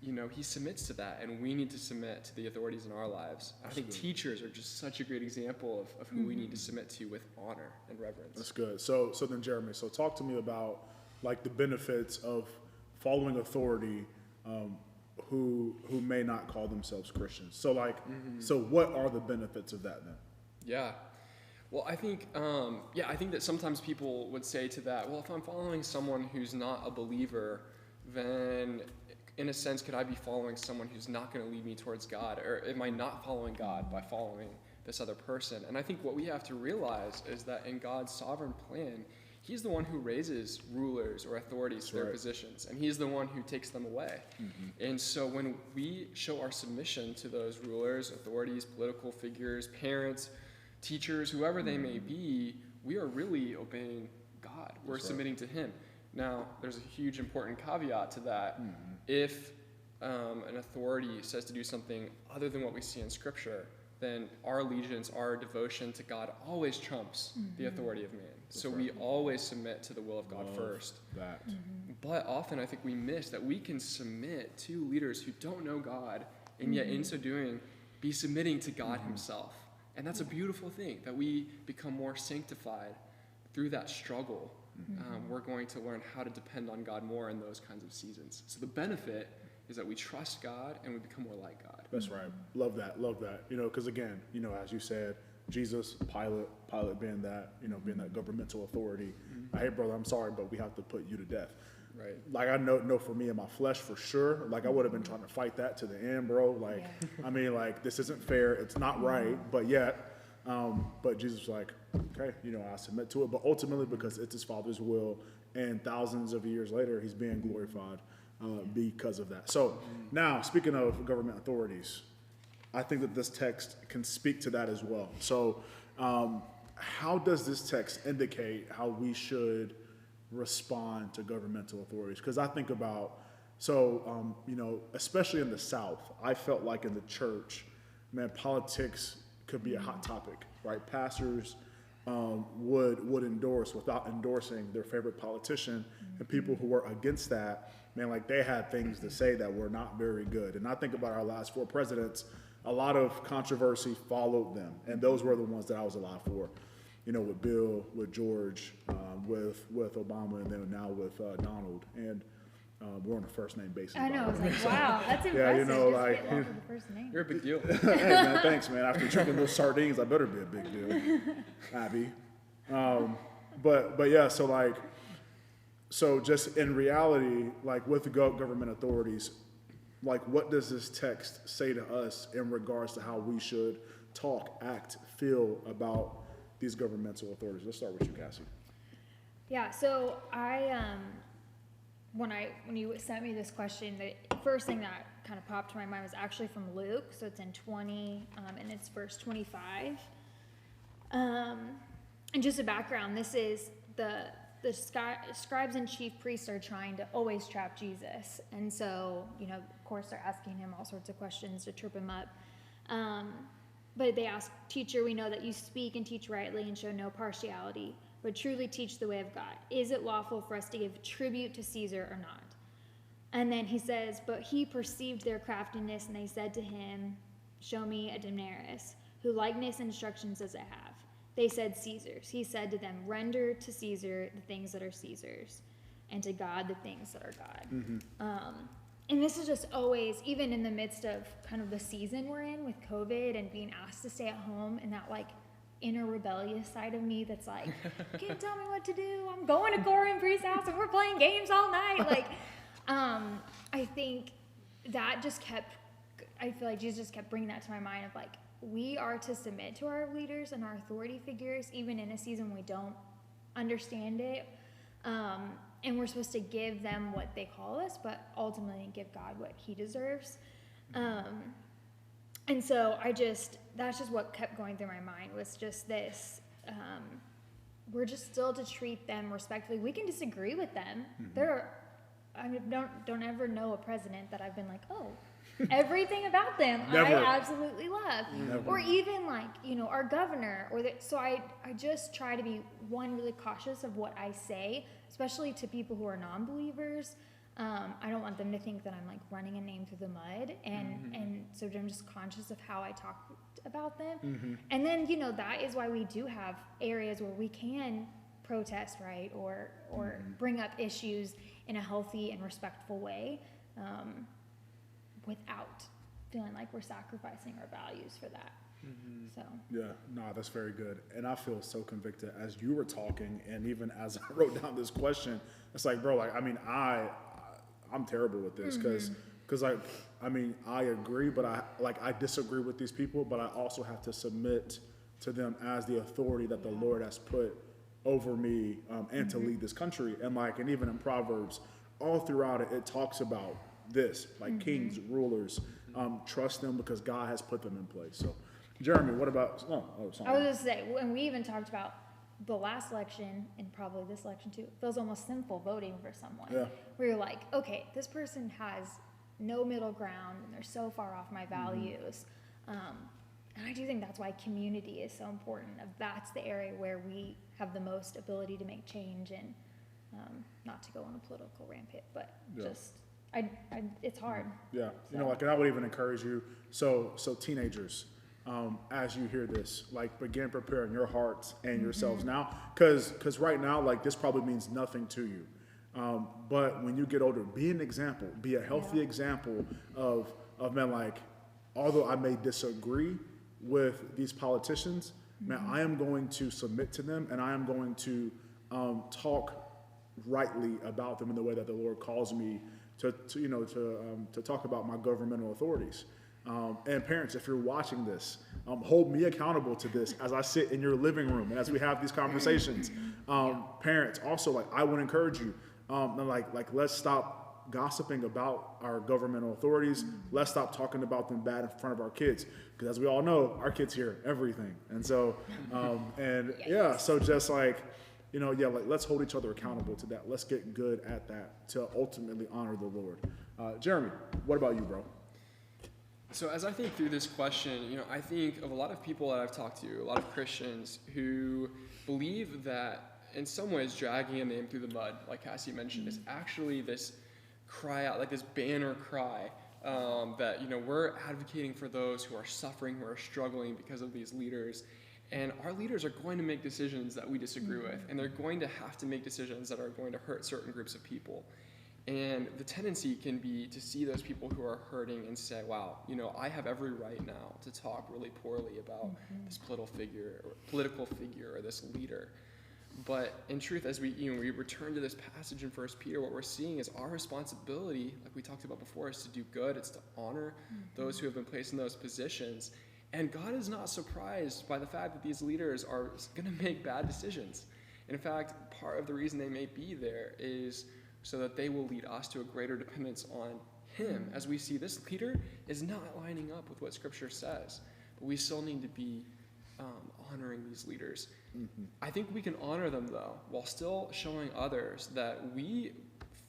he submits to that, and we need to submit to the authorities in our lives. I think teachers are just such a great example of who we need to submit to with honor and reverence. That's good. So then Jeremy, talk to me about like the benefits of following authority who may not call themselves Christians. So so what are the benefits of that then? Yeah. Well, I think that sometimes people would say to that, well, if I'm following someone who's not a believer, then in a sense, could I be following someone who's not going to lead me towards God? Or am I not following God by following this other person? And I think what we have to realize is that in God's sovereign plan, he's the one who raises rulers or authorities to their positions, and he's the one who takes them away. And so when we show our submission to those rulers, authorities, political figures, parents, teachers, whoever they may be, we are really obeying God. We're submitting to him. Now, there's a huge important caveat to that. If an authority says to do something other than what we see in Scripture, then our allegiance, our devotion to God always trumps the authority of man. So we always submit to the will of God first. That. But often I think we miss that we can submit to leaders who don't know God, and yet in so doing, be submitting to God himself. And that's a beautiful thing, that we become more sanctified through that struggle. We're going to learn how to depend on God more in those kinds of seasons. So the benefit is that we trust God and we become more like God. That's right. Love that. Because again, as you said, Jesus, Pilate being that, being that governmental authority. Hey, brother, I'm sorry, but we have to put you to death. Right. Like I know for me in my flesh for sure, like I would have been trying to fight that to the end, bro. Like, I mean, like this isn't fair. It's not right, but Jesus was like, okay, I submit to it. But ultimately, because it's his Father's will, and thousands of years later, he's being glorified because of that. So now, speaking of government authorities, I think that this text can speak to that as well. So how does this text indicate how we should respond to governmental authorities? Because I think about, especially in the South, I felt like in the church, man, politics could be a hot topic, right? Pastors would endorse without endorsing their favorite politician, and people who were against that, man, like they had things to say that were not very good. And I think about our last 4 presidents, a lot of controversy followed them, and those were the ones that I was alive for. With Bill, with George, with Obama, and then now with Donald, and we're on a first name basis. I know. I was like, wow, that's impressive. Yeah, Just get along with the first name. You're a big deal. Hey, man, thanks, man. After drinking those sardines, I better be a big deal, Abby. But yeah, so just in reality, like with the government authorities, like what does this text say to us in regards to how we should talk, act, feel about these governmental authorities? Let's start with you, Cassie. Yeah, so when you sent me this question, the first thing that kind of popped to my mind was actually from Luke. So it's in 20, and it's verse 25. And just a background, this is the scribes and chief priests are trying to always trap Jesus. And so, of course, they're asking him all sorts of questions to trip him up. But they ask, "Teacher, we know that you speak and teach rightly and show no partiality, but truly teach the way of God. Is it lawful for us to give tribute to Caesar or not?" And then he says, "But he perceived their craftiness, and they said to him, 'Show me a denarius. Whose likeness and instructions does it have?' They said, 'Caesar's.' He said to them, 'Render to Caesar the things that are Caesar's, and to God the things that are God.'" And this is just always, even in the midst of kind of the season we're in with COVID and being asked to stay at home, and that like inner rebellious side of me that's like, "Can't tell me what to do. I'm going to Corey and Bree's house and we're playing games all night." Like, I think that just I feel like Jesus just kept bringing that to my mind of like, we are to submit to our leaders and our authority figures, even in a season when we don't understand it. And we're supposed to give them what they call us, but ultimately give God what he deserves. And so that's just what kept going through my mind, was just this, we're just still to treat them respectfully. We can disagree with them. Don't ever know a president that I've been like, "Oh, everything about them Never. I absolutely love." Never. Or even like, our governor, so I just try to be really cautious of what I say, especially to people who are non-believers. I don't want them to think that I'm like running a name through the mud, and so I'm just conscious of how I talk about them. And then that is why we do have areas where we can protest, right, or bring up issues in a healthy and respectful way, without feeling like we're sacrificing our values for that. So Yeah, no, that's very good. And I feel so convicted as you were talking, and even as I wrote down this question, it's like, bro, like, I mean, I'm terrible with this, because like, I mean, I agree, but I disagree with these people, but I also have to submit to them as the authority that the Lord has put over me, and to lead this country. And even in Proverbs, all throughout it, it talks about this, like kings, rulers, trust them because God has put them in place. So, Jeremy, what about? I was going to say, and we even talked about the last election, and probably this election too. It feels almost sinful voting for someone. Yeah. Where you're like, okay, this person has no middle ground, and they're so far off my values. And I do think that's why community is so important. That's the area where we have the most ability to make change, and not to go on a political rampant, but just it's hard. Yeah, and I would even encourage you. So teenagers, as you hear this, begin preparing your hearts and yourselves now, because right now, this probably means nothing to you. But when you get older, be an example, be a healthy example of men. Although I may disagree with these politicians, man, I am going to submit to them, and I am going to talk rightly about them in the way that the Lord calls me to talk about my governmental authorities. And parents, if you're watching this, hold me accountable to this as I sit in your living room and as we have these conversations. Parents, also, I would encourage you, let's stop gossiping about our governmental authorities. Let's stop talking about them bad in front of our kids, because as we all know, our kids hear everything. And so, so just let's hold each other accountable to that. Let's get good at that to ultimately honor the Lord. Jeremy, what about you, bro? So as I think through this question, I think of a lot of people that I've talked to, a lot of Christians who believe that in some ways dragging a name through the mud, like Cassie mentioned, is actually this cry out, this banner cry, that, we're advocating for those who are suffering, who are struggling because of these leaders. And our leaders are going to make decisions that we disagree with, and they're going to have to make decisions that are going to hurt certain groups of people. And the tendency can be to see those people who are hurting and say, wow, I have every right now to talk really poorly about this political figure or this leader. But in truth, as we return to this passage in 1 Peter, what we're seeing is our responsibility, like we talked about before, is to do good. It's to honor those who have been placed in those positions. And God is not surprised by the fact that these leaders are going to make bad decisions. And in fact, part of the reason they may be there is so that they will lead us to a greater dependence on him, as we see this leader is not lining up with what Scripture says. But we still need to be honoring these leaders. I think we can honor them, though, while still showing others that we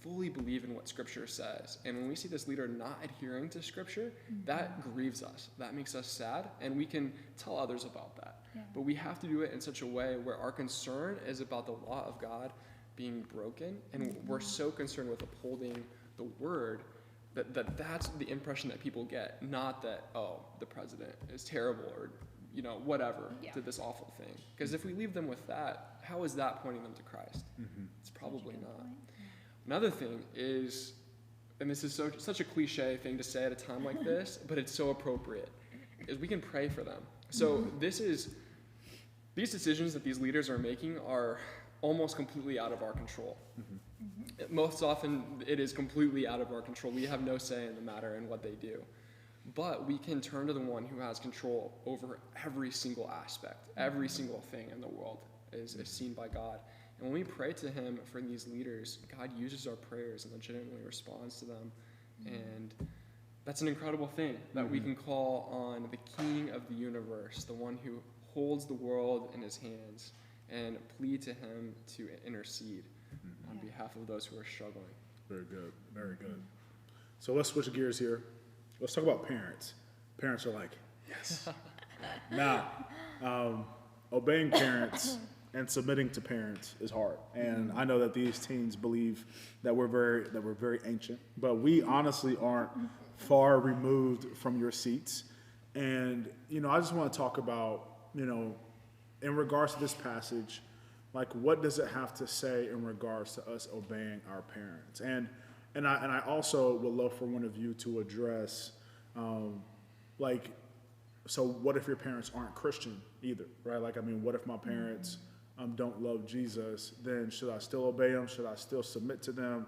fully believe in what Scripture says. And when we see this leader not adhering to Scripture, that grieves us. That makes us sad, and we can tell others about that. Yeah. But we have to do it in such a way where our concern is about the law of God being broken, and we're so concerned with upholding the word that's the impression that people get, not that, oh, the president is terrible or, whatever, Yeah. did this awful thing. Because if we leave them with that, how is that pointing them to Christ? It's probably not. Another thing is, and this is such a cliche thing to say at a time like this, but it's so appropriate, is we can pray for them. So these decisions that these leaders are making are almost completely out of our control. Most often it is completely out of our control. We have no say in the matter and what they do. But we can turn to the one who has control over every single aspect. Every single thing in the world is seen by God. And when we pray to him for these leaders, God uses our prayers and legitimately responds to them. And that's an incredible thing, that we can call on the King of the universe, the one who holds the world in his hands, and plead to him to intercede on behalf of those who are struggling. Very good, very good. So let's switch gears here. Let's talk about parents. Parents are like, yes. Now, obeying parents and submitting to parents is hard. And I know that these teens believe that we're very ancient, but we honestly aren't far removed from your seats. And, I just want to talk about, in regards to this passage, like, what does it have to say in regards to us obeying our parents? And I also would love for one of you to address, so what if your parents aren't Christian either, right? What if my parents don't love Jesus? Then should I still obey them? Should I still submit to them?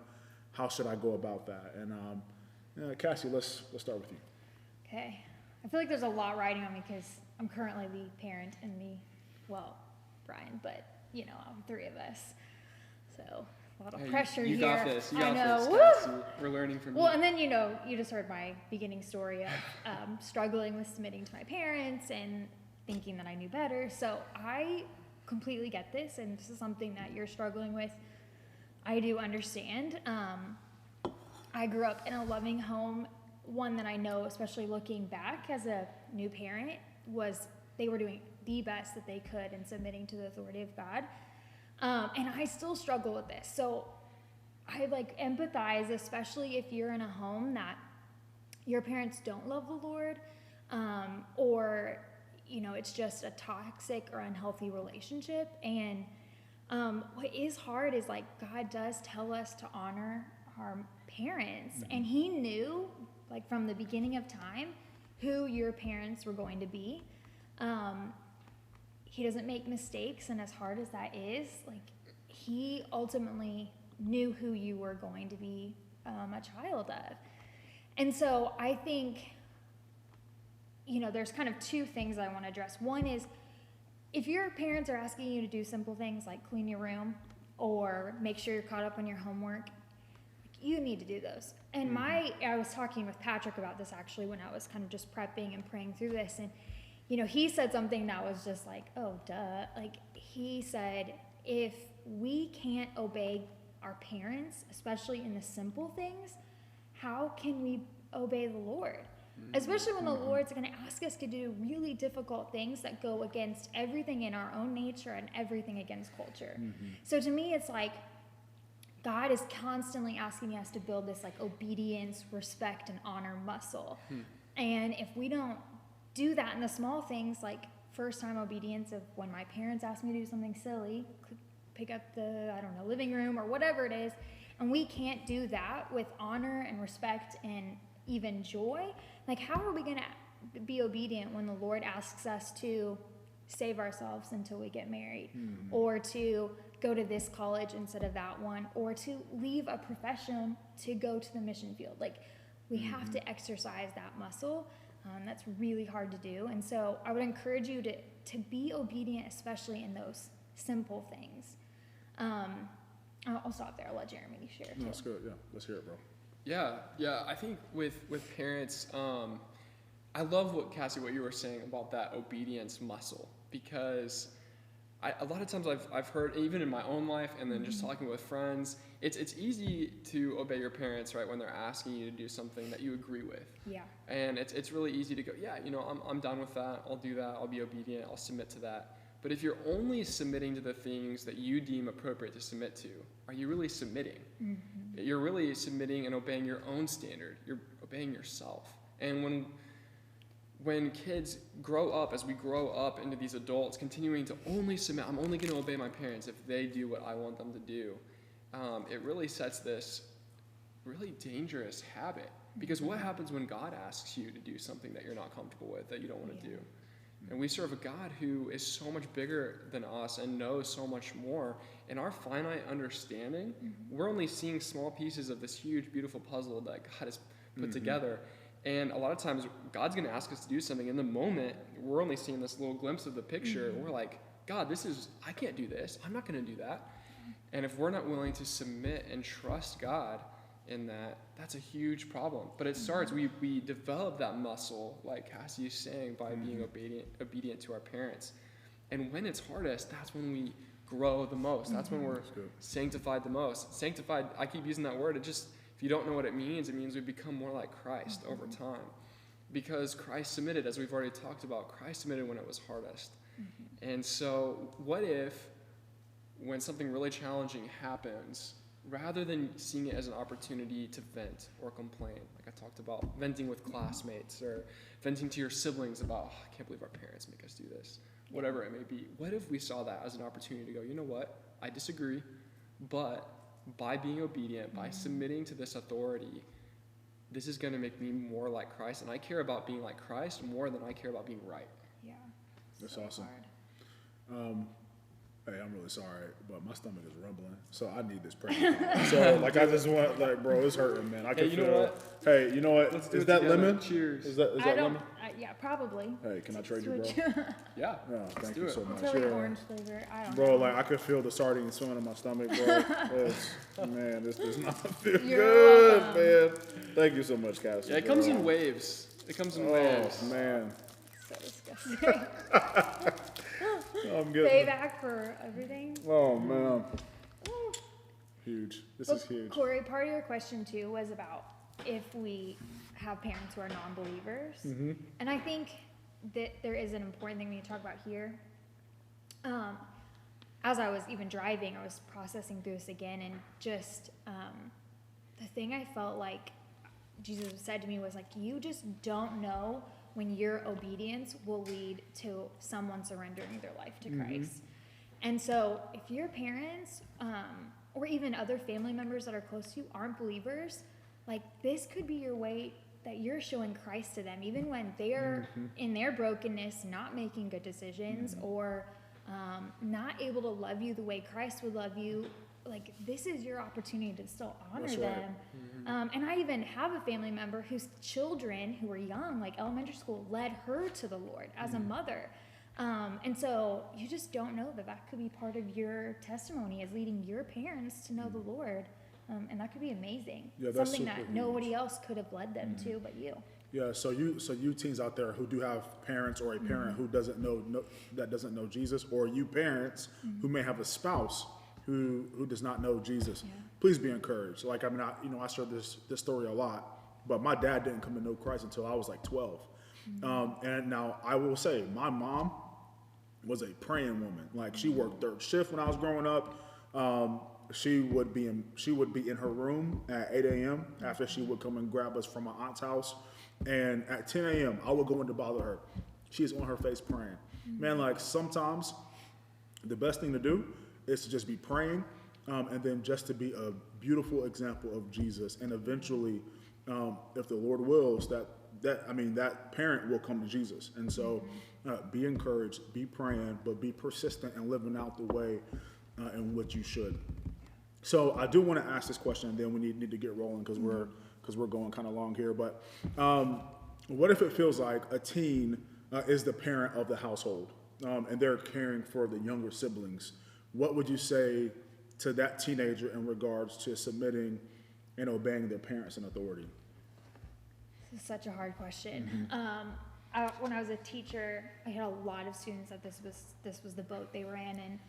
How should I go about that? And Cassie, let's start with you. Okay. I feel like there's a lot riding on me because I'm currently the parent in Brian, but three of us. So a lot of pressure you here. got this. You I got know. this, Woo! Cassie. We're learning from Well, you. and then you just heard my beginning story of struggling with submitting to my parents and thinking that I knew better. So I completely get this, and this is something that you're struggling with. I do understand. I grew up in a loving home. One that I know, especially looking back as a new parent, was they were doing the best that they could in submitting to the authority of God. And I still struggle with this. So I empathize, especially if you're in a home that your parents don't love the Lord, or, it's just a toxic or unhealthy relationship. And what is hard is God does tell us to honor our parents. And he knew from the beginning of time who your parents were going to be. He doesn't make mistakes, and as hard as that is, he ultimately knew who you were going to be a child of. And so I think, there's kind of two things I want to address. One is, if your parents are asking you to do simple things like clean your room or make sure you're caught up on your homework, you need to do those. And I was talking with Patrick about this actually when I was kind of just prepping and praying through this, and he said something that was just oh, duh. He said, if we can't obey our parents, especially in the simple things, how can we obey the Lord? Especially when the Lord's going to ask us to do really difficult things that go against everything in our own nature and everything against culture. So to me, it's God is constantly asking us to build this obedience, respect, and honor muscle. And if we don't do that in the small things, first time obedience of when my parents ask me to do something silly, pick up the, living room or whatever it is, and we can't do that with honor and respect and even joy, how are we going to be obedient when the Lord asks us to save ourselves until we get married, or to go to this college instead of that one, or to leave a profession to go to the mission field? We have to exercise that muscle. That's really hard to do. And so I would encourage you to be obedient, especially in those simple things. I'll stop there. I'll let Jeremy share too. No, that's good. Yeah, let's hear it, bro. Yeah. I think with parents, I love what you were saying about that obedience muscle, because a lot of times I've heard, even in my own life, and then just talking with friends, it's easy to obey your parents, right, when they're asking you to do something that you agree with. Yeah. And it's really easy to go, yeah, I'm done with that. I'll do that. I'll be obedient. I'll submit to that. But if you're only submitting to the things that you deem appropriate to submit to, are you really submitting? Mm-hmm. You're really submitting and obeying your own standard. You're obeying yourself. And when kids grow up, as we grow up into these adults, continuing to only submit, I'm only going to obey my parents if they do what I want them to do, it really sets this really dangerous habit. Because what happens when God asks you to do something that you're not comfortable with, that you don't want to do? And we serve a God who is so much bigger than us and knows so much more. In our finite understanding, we're only seeing small pieces of this huge, beautiful puzzle that God has put together. And a lot of times, God's going to ask us to do something. In the moment, we're only seeing this little glimpse of the picture. We're like, God, I can't do this. I'm not going to do that. And if we're not willing to submit and trust God in that, that's a huge problem. But it starts, we develop that muscle, like Cassie is saying, by being obedient to our parents. And when it's hardest, that's when we grow the most. That's when we're sanctified the most. Sanctified, I keep using that word. If you don't know what it means we become more like Christ over time. Because Christ submitted, as we've already talked about, Christ submitted when it was hardest. And so what if, when something really challenging happens, rather than seeing it as an opportunity to vent or complain, like I talked about, venting with classmates or venting to your siblings about, I can't believe our parents make us do this, whatever it may be. What if we saw that as an opportunity to go, you know what, I disagree, but by being obedient, by submitting to this authority, this is going to make me more like Christ, and I care about being like Christ more than I care about being right. Yeah. That's So awesome. hard. Hey, I'm really sorry, but my stomach is rumbling, so I need this pregnant time. So, like, I just want, like, bro, it's hurting, man. I can you feel. know what? Hey, you know what? Let's do Is it that together. lemon? Cheers. Is that I don't. lemon? Yeah, probably. Hey, can I trade you, bro? Switch. Yeah. No, Let's thank do you it. so It's much. really Yeah. orange flavor. I don't Bro, know. like, I could feel the sardines swimming in my stomach, bro. Man, this does not feel You're good, welcome. man. Thank you so much, Cassie. Yeah, it comes in waves. It comes in Oh, waves. man. So disgusting. I'm getting. Payback for everything. Oh, man. Huge. This But is huge. Corey, part of your question too was about if we have parents who are non-believers, and I think that there is an important thing we need to talk about here. As I was even driving, I was processing through this again, and just the thing I felt like Jesus said to me was like, you just don't know when your obedience will lead to someone surrendering their life to Christ. And so if your parents, or even other family members that are close to you aren't believers, like this could be your way that you're showing Christ to them, even when they're in their brokenness, not making good decisions, or not able to love you the way Christ would love you. Like, this is your opportunity to still honor That's right. them. And I even have a family member whose children, who were young, like elementary school, led her to the Lord as a mother. And so you just don't know that could be part of your testimony, as leading your parents to know the Lord. And that could be amazing. Yeah, that's something super that huge. nobody else could have led them to but you. Yeah, so you teens out there who do have parents or a parent who doesn't know Jesus, or you parents who may have a spouse who does not know Jesus, please be encouraged. Like, I mean, I share this story a lot, but my dad didn't come to know Christ until I was like 12. And now I will say, my mom was a praying woman. Like, she worked third shift when I was growing up. She would be in her room at 8 a.m. after she would come and grab us from my aunt's house. And at 10 a.m., I would go in to bother her. She is on her face praying. Man, like, sometimes the best thing to do is to just be praying, and then just to be a beautiful example of Jesus. And eventually, if the Lord wills, that parent will come to Jesus. And so be encouraged, be praying, but be persistent and living out the way in which you should. So I do want to ask this question, and then we need to get rolling because we're going kind of long here. But what if it feels like a teen is the parent of the household, and they're caring for the younger siblings? What would you say to that teenager in regards to submitting and obeying their parents and authority? This is such a hard question. When I was a teacher, I had a lot of students that this was the boat they were in,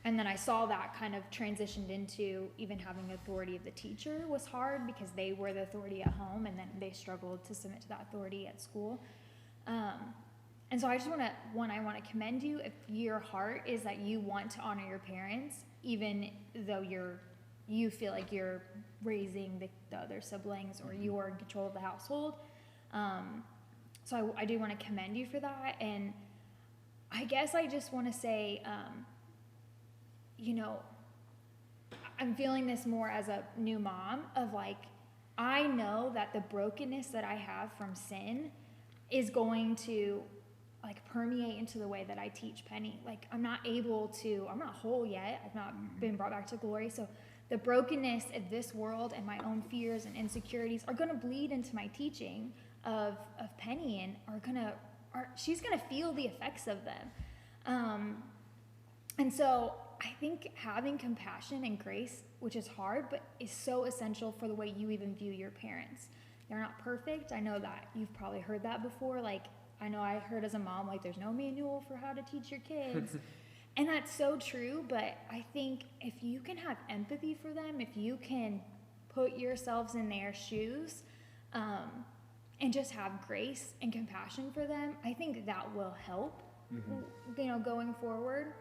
and then I saw that kind of transitioned into even having authority of the teacher was hard because they were the authority at home, and then they struggled to submit to that authority at school. And so I just want to commend you if your heart is that you want to honor your parents, even though you feel like you're raising the other siblings or you're in control of the household. So I do want to commend you for that. And I guess I just want to say, I'm feeling this more as a new mom of like, I know that the brokenness that I have from sin is going to like permeate into the way that I teach Penny. Like I'm not whole yet. I've not been brought back to glory. So the brokenness of this world and my own fears and insecurities are going to bleed into my teaching of Penny, and she's going to feel the effects of them. And so I think having compassion and grace, which is hard, but is so essential for the way you even view your parents. They're not perfect. I know that you've probably heard that before. Like, I know I heard as a mom, like, there's no manual for how to teach your kids. And that's so true, but I think if you can have empathy for them, if you can put yourselves in their shoes, and just have grace and compassion for them, I think that will help, going forward.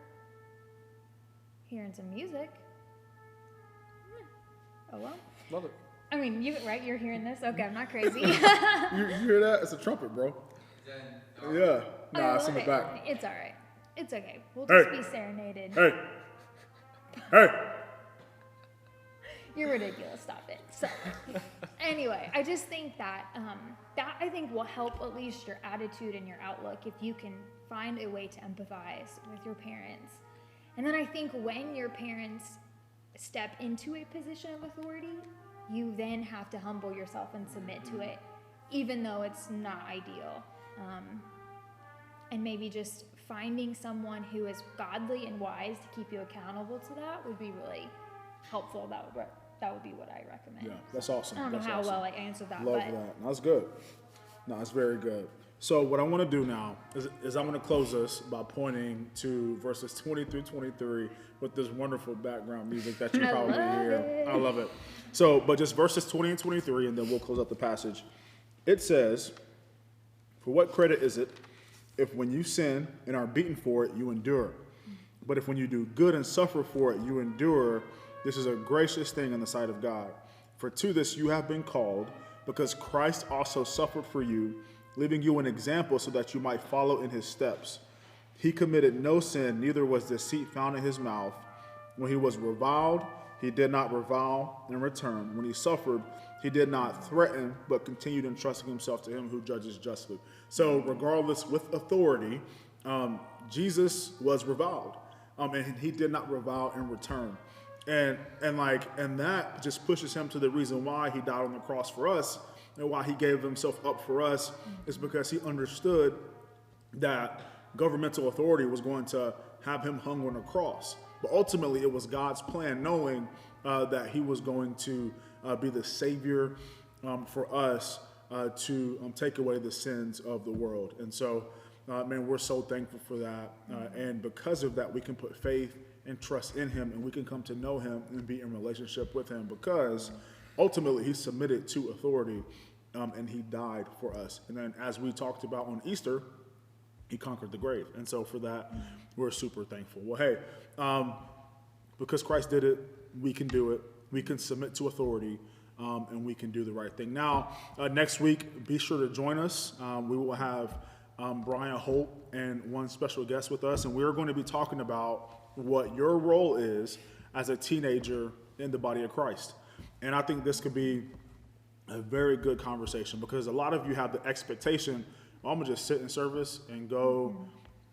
Hearing some music. Oh, well. Love it. I mean, you're hearing this? Okay, I'm not crazy. You hear that? It's a trumpet, bro. Yeah. Nah, it's in the back. It's all right. It's okay. We'll just be serenaded. Hey. You're ridiculous. Stop it. So, anyway, I just think that that I think will help at least your attitude and your outlook if you can find a way to empathize with your parents. And then I think when your parents step into a position of authority, you then have to humble yourself and submit to it, even though it's not ideal. And maybe just finding someone who is godly and wise to keep you accountable to that would be really helpful. That would be what I recommend. Yeah, that's awesome. I don't know how well I answered that. Love that. That's good. No, that's very good. So what I want to do now is I'm going to close this by pointing to verses 20 through 23 with this wonderful background music that you probably hear. I love it. So, but just verses 20 and 23, and then we'll close up the passage. It says, "For what credit is it if when you sin and are beaten for it, you endure? But if when you do good and suffer for it, you endure, this is a gracious thing in the sight of God. For to this you have been called, because Christ also suffered for you, leaving you an example so that you might follow in his steps. He committed no sin, neither was deceit found in his mouth. When he was reviled, he did not revile in return. When he suffered, he did not threaten, but continued entrusting himself to him who judges justly." So regardless, with authority, Jesus was reviled, and he did not revile in return. And that just pushes him to the reason why he died on the cross for us and why he gave himself up for us, is because he understood that governmental authority was going to have him hung on a cross. But ultimately, it was God's plan, knowing that he was going to be the Savior for us to take away the sins of the world. And so, man, we're so thankful for that. And because of that, we can put faith and trust in him, and we can come to know him and be in relationship with him, because ultimately he submitted to authority, and he died for us. And then, as we talked about on Easter, he conquered the grave. And so for that, we're super thankful. Well, hey, because Christ did it, we can do it. We can submit to authority, and we can do the right thing. Now, next week, be sure to join us. We will have Brian Holt and one special guest with us, and we're going to be talking about what your role is as a teenager in the body of Christ. And I think this could be a very good conversation, because a lot of you have the expectation, I'm going to just sit in service and go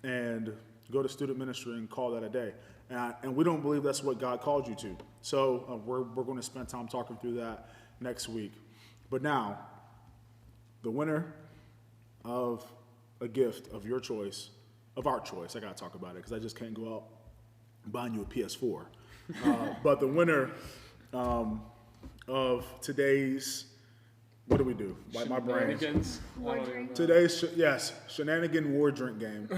to student ministry and call that a day. And we don't believe that's what God called you to. So we're going to spend time talking through that next week. But now, the winner of a gift of your choice, of our choice, I got to talk about it because I just can't go out buying you a PS4. But the winner of today's, what do we do? Like my brain. Shenanigans. War I don't drink. even know. Today's, Shenanigan War Drink game.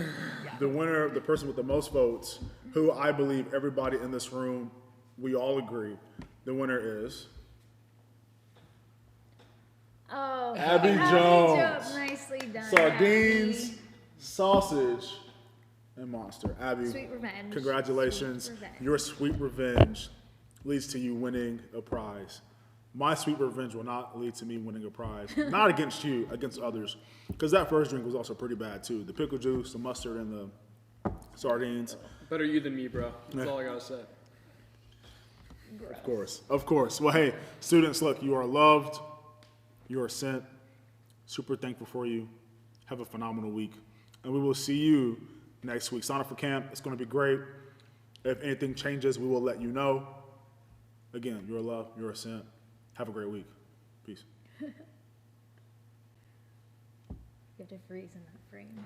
The winner, the person with the most votes, who I believe everybody in this room, we all agree, the winner is Oh, Abby Jones. Nicely done. sardines, Abby. sausage, and monster. Abby, Sweet revenge. congratulations. Sweet revenge. Your sweet revenge leads to you winning a prize. My sweet revenge will not lead to me winning a prize. Not against you, against others. Because that first drink was also pretty bad too. The pickle juice, the mustard, and the sardines. Better you than me, bro. That's all I gotta say. Of course. Of course. Well, hey, students, look, you are loved. You are sent. Super thankful for you. Have a phenomenal week. And we will see you next week. Sign up for camp. It's going to be great. If anything changes, we will let you know. Again, you are loved. You are sent. Have a great week. Peace. You have to freeze in that frame.